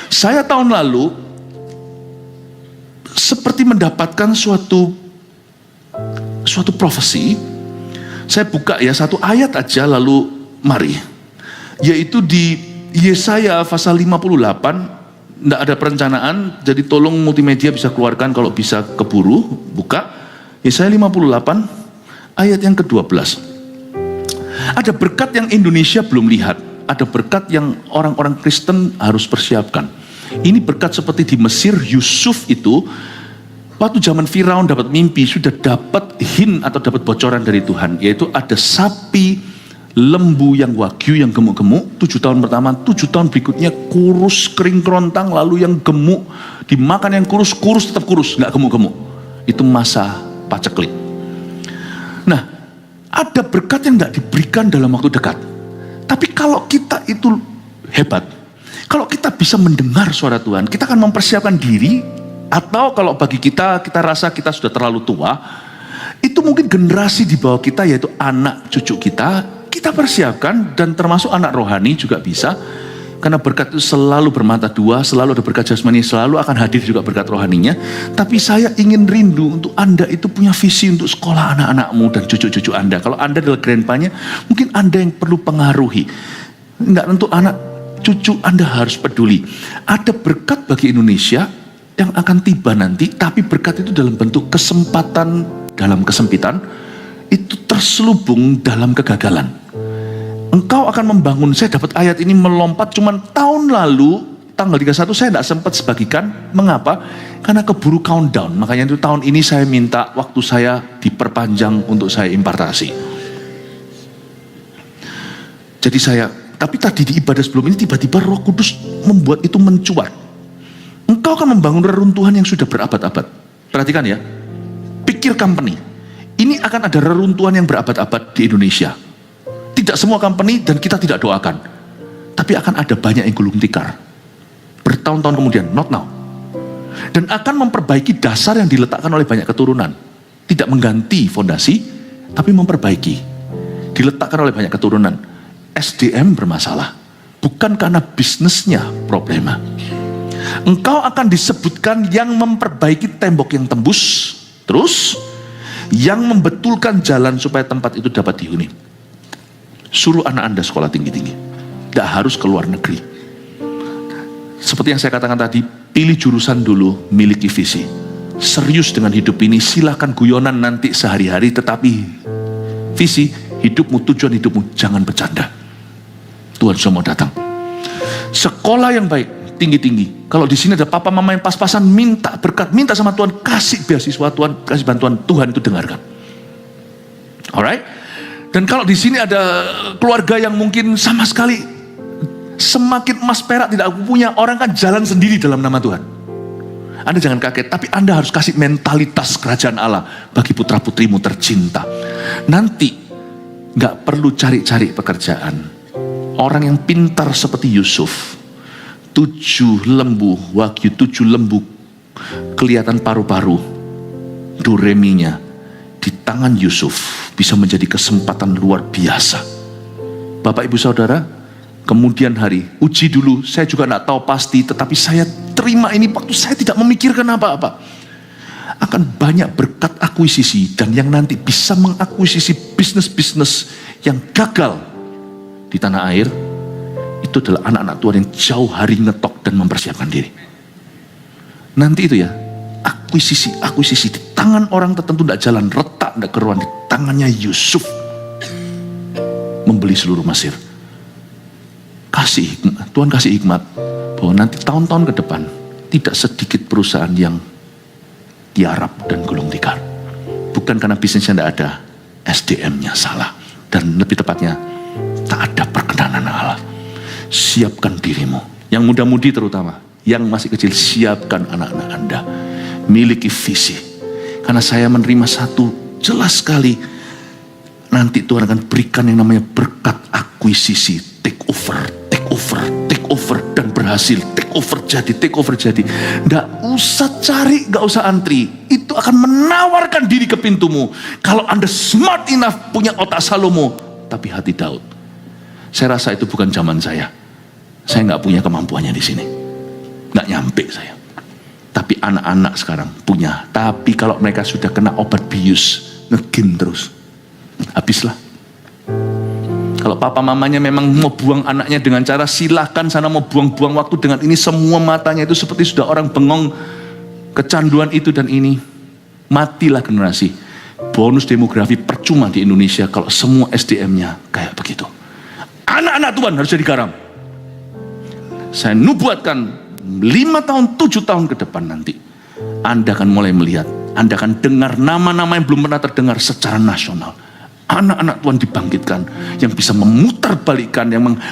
Saya tahun lalu seperti mendapatkan suatu profesi. Saya buka ya 1 ayat aja lalu mari. Yaitu di Yesaya pasal 58, tidak ada perencanaan, jadi tolong multimedia bisa keluarkan kalau bisa keburu, buka. Yesaya 58 ayat yang ke-12. Ada berkat yang Indonesia belum lihat, ada berkat yang orang-orang Kristen harus persiapkan. Ini berkat seperti di Mesir, Yusuf itu waktu zaman Firaun dapat mimpi, sudah dapat hint atau dapat bocoran dari Tuhan, yaitu ada sapi lembu yang wagyu yang gemuk-gemuk, 7 tahun pertama, 7 tahun berikutnya kurus, kering kerontang, lalu yang gemuk dimakan yang kurus tetap kurus, nggak gemuk-gemuk. Itu masa paceklik. Nah, ada berkat yang nggak diberikan dalam waktu dekat. Tapi kalau kita itu hebat, kalau kita bisa mendengar suara Tuhan, kita akan mempersiapkan diri. Atau kalau bagi kita rasa kita sudah terlalu tua, itu mungkin generasi di bawah kita, yaitu anak cucu kita persiapkan, dan termasuk anak rohani juga bisa. Karena berkat itu selalu bermata dua, selalu ada berkat jasmani, selalu akan hadir juga berkat rohaninya. Tapi saya ingin rindu untuk Anda itu punya visi untuk sekolah anak-anakmu dan cucu-cucu Anda. Kalau Anda adalah grandpa-nya, mungkin Anda yang perlu pengaruhi. Enggak, untuk anak cucu Anda harus peduli. Ada berkat bagi Indonesia yang akan tiba nanti, tapi berkat itu dalam bentuk kesempatan dalam kesempitan, itu terselubung dalam kegagalan. Engkau akan membangun, saya dapat ayat ini melompat, cuman tahun lalu, tanggal 31 saya tidak sempat sebagikan. Mengapa? Karena keburu countdown. Makanya itu tahun ini saya minta waktu saya diperpanjang untuk saya impartasi. Jadi tapi tadi di ibadah sebelum ini tiba-tiba Roh Kudus membuat itu mencuat. Engkau akan membangun reruntuhan yang sudah berabad-abad. Perhatikan ya, pikir company. Ini akan ada reruntuhan yang berabad-abad di Indonesia. Tidak semua company, dan kita tidak doakan. Tapi akan ada banyak yang gulung tikar. Bertahun-tahun kemudian, not now. Dan akan memperbaiki dasar yang diletakkan oleh banyak keturunan. Tidak mengganti fondasi, tapi memperbaiki. Diletakkan oleh banyak keturunan. SDM bermasalah. Bukan karena bisnisnya problema. Engkau akan disebutkan yang memperbaiki tembok yang tembus, terus yang membetulkan jalan supaya tempat itu dapat dihuni. Suruh anak Anda sekolah tinggi-tinggi, tidak harus ke luar negeri. Seperti yang saya katakan tadi, pilih jurusan dulu, miliki visi. Serius dengan hidup ini, silahkan guyonan nanti sehari-hari, tetapi visi hidupmu, tujuan hidupmu, jangan bercanda. Tuhan sudah mau datang. Sekolah yang baik, tinggi-tinggi. Kalau di sini ada papa mama yang pas-pasan, minta berkat, minta sama Tuhan, kasih beasiswa Tuhan, kasih bantuan, Tuhan itu dengarkan. Alright? Dan kalau di sini ada keluarga yang mungkin sama sekali semakin emas perak tidak aku punya, orang kan jalan sendiri dalam nama Tuhan. Anda jangan kaget, tapi Anda harus kasih mentalitas kerajaan Allah bagi putra-putrimu tercinta. Nanti nggak perlu cari-cari pekerjaan. Orang yang pintar seperti Yusuf, 7 lembu wagyu, 7 lembu kelihatan paru-paru, doreminya di tangan Yusuf bisa menjadi kesempatan luar biasa. Bapak ibu saudara, kemudian hari, uji dulu, saya juga tidak tahu pasti, tetapi saya terima ini waktu saya tidak memikirkan apa-apa. Akan banyak berkat akuisisi, dan yang nanti bisa mengakuisisi bisnis-bisnis yang gagal di tanah air, itu adalah anak-anak Tuhan yang jauh hari ngetok dan mempersiapkan diri. Nanti itu ya, akuisisi di tangan orang tertentu tidak jalan, retak, tidak keruan. Di tangannya Yusuf membeli seluruh Mesir. Kasih hikmat, Tuhan kasih hikmat bahwa nanti tahun-tahun ke depan tidak sedikit perusahaan yang tiarap dan gulung tikar. Bukan karena bisnisnya tidak ada, SDM-nya salah, dan lebih tepatnya tak ada perkenanan Allah. Siapkan dirimu, yang muda-mudi terutama, yang masih kecil, siapkan anak-anak Anda, miliki visi. Karena saya menerima satu jelas sekali, nanti Tuhan akan berikan yang namanya berkat akuisisi, take over, dan berhasil. Take over jadi. Nggak usah cari, nggak usah antri. Itu akan menawarkan diri ke pintumu. Kalau Anda smart enough, punya otak Salomo, tapi hati Daud. Saya rasa itu bukan zaman saya. Saya nggak punya kemampuannya di sini. Nggak nyampe saya. Tapi anak-anak sekarang punya. Tapi kalau mereka sudah kena obat bius, ngegin terus, habislah. Kalau papa mamanya memang mau buang anaknya dengan cara silahkan sana, mau buang-buang waktu dengan ini, semua matanya itu seperti sudah orang bengong, kecanduan itu dan ini, matilah generasi. Bonus demografi percuma di Indonesia kalau semua SDM-nya kayak begitu. Anak-anak Tuhan harus jadi garam. Saya nubuatkan 5 tahun, 7 tahun ke depan nanti, Anda akan mulai melihat, Anda akan dengar nama-nama yang belum pernah terdengar secara nasional. Anak-anak Tuhan dibangkitkan, yang bisa memutarbalikkan,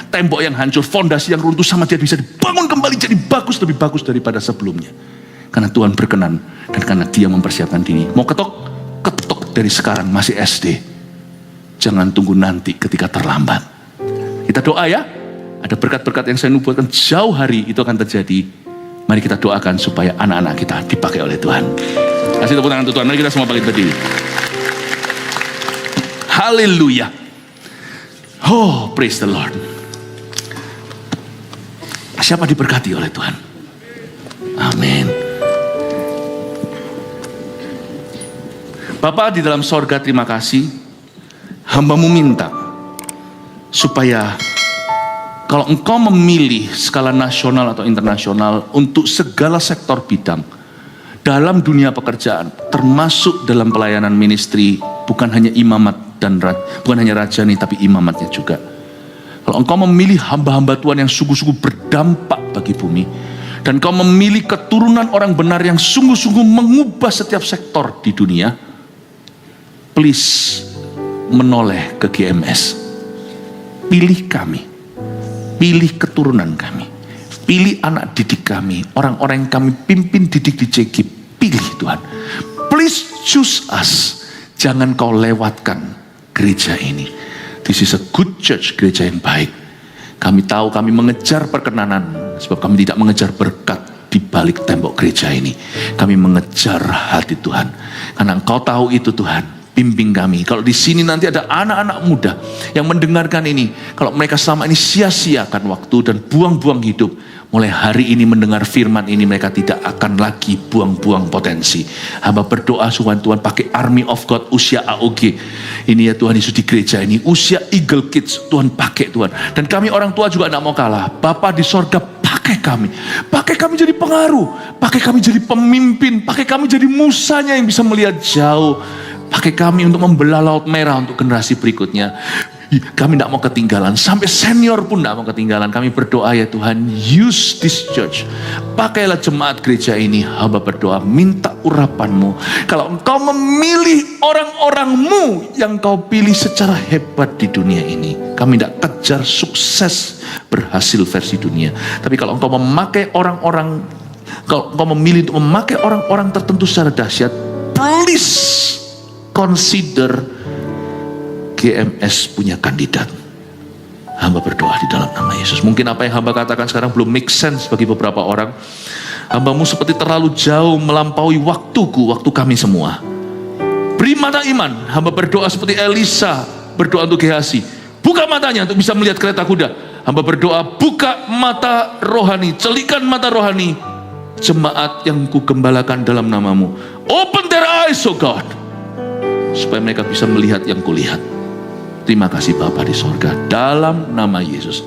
tembok yang hancur, fondasi yang runtuh sama dia bisa dibangun kembali jadi bagus, lebih bagus daripada sebelumnya. Karena Tuhan berkenan dan karena dia mempersiapkan diri. Mau ketok dari sekarang masih SD, jangan tunggu nanti ketika terlambat. Kita doa ya. Ada berkat-berkat yang saya nubuatkan jauh hari itu akan terjadi. Mari kita doakan supaya anak-anak kita dipakai oleh Tuhan. Kasih tepuk tangan untuk Tuhan. Mari kita semua bangkit berdiri. Haleluya. Oh, praise the Lord. Siapa diberkati oleh Tuhan? Amin. Bapa di dalam sorga, terima kasih. Hamba-Mu minta supaya kalau Engkau memilih skala nasional atau internasional untuk segala sektor bidang dalam dunia pekerjaan, termasuk dalam pelayanan ministry, bukan hanya imamat dan bukan hanya rajani, tapi imamatnya juga. Kalau Engkau memilih hamba-hamba Tuhan yang sungguh-sungguh berdampak bagi bumi, dan Engkau memilih keturunan orang benar yang sungguh-sungguh mengubah setiap sektor di dunia, please menoleh ke GMS. Pilih kami, pilih keturunan kami, pilih anak didik kami, orang-orang yang kami pimpin didik di JG. Pilih Tuhan, please choose us. Jangan kau lewatkan gereja ini. This is a good church, gereja yang baik. Kami tahu kami mengejar perkenanan, sebab kami tidak mengejar berkat di balik tembok gereja ini. Kami mengejar hati Tuhan. Karena Engkau tahu itu Tuhan. Bimbing kami. Kalau di sini nanti ada anak-anak muda yang mendengarkan ini, kalau mereka selama ini sia-siakan waktu dan buang-buang hidup, mulai hari ini mendengar firman ini, mereka tidak akan lagi buang-buang potensi. Hamba berdoa supaya Tuhan pakai Army of God usia AOG ini ya Tuhan Yesus di gereja ini, usia Eagle Kids Tuhan pakai Tuhan. Dan kami orang tua juga tidak mau kalah. Bapa di sorga, pakai kami jadi pengaruh, pakai kami jadi pemimpin, pakai kami jadi musanya yang bisa melihat jauh. Pakai kami untuk membelah laut merah untuk generasi berikutnya. Kami tidak mau ketinggalan. Sampai senior pun tidak mau ketinggalan. Kami berdoa ya Tuhan, use this church. Pakailah jemaat gereja ini. Hamba berdoa, minta urapan-Mu. Kalau Engkau memilih orang-orang-Mu yang Kau pilih secara hebat di dunia ini, kami tidak kejar sukses berhasil versi dunia. Tapi kalau Engkau memakai orang-orang, kalau Engkau memilih untuk memakai orang-orang tertentu secara dahsyat, please consider GMS punya kandidat. Hamba berdoa di dalam nama Yesus. Mungkin apa yang hamba katakan sekarang belum make sense bagi beberapa orang. Hamba-Mu seperti terlalu jauh melampaui waktuku, waktu kami semua. Beri mata iman. Hamba berdoa seperti Elisa berdoa untuk Gehazi. Buka matanya untuk bisa melihat kereta kuda. Hamba berdoa, buka mata rohani, celikan mata rohani jemaat yang Kugembalakan dalam nama-Mu. Open their eyes, oh God, supaya mereka bisa melihat yang Kulihat. Terima kasih Bapa di sorga, dalam nama Yesus.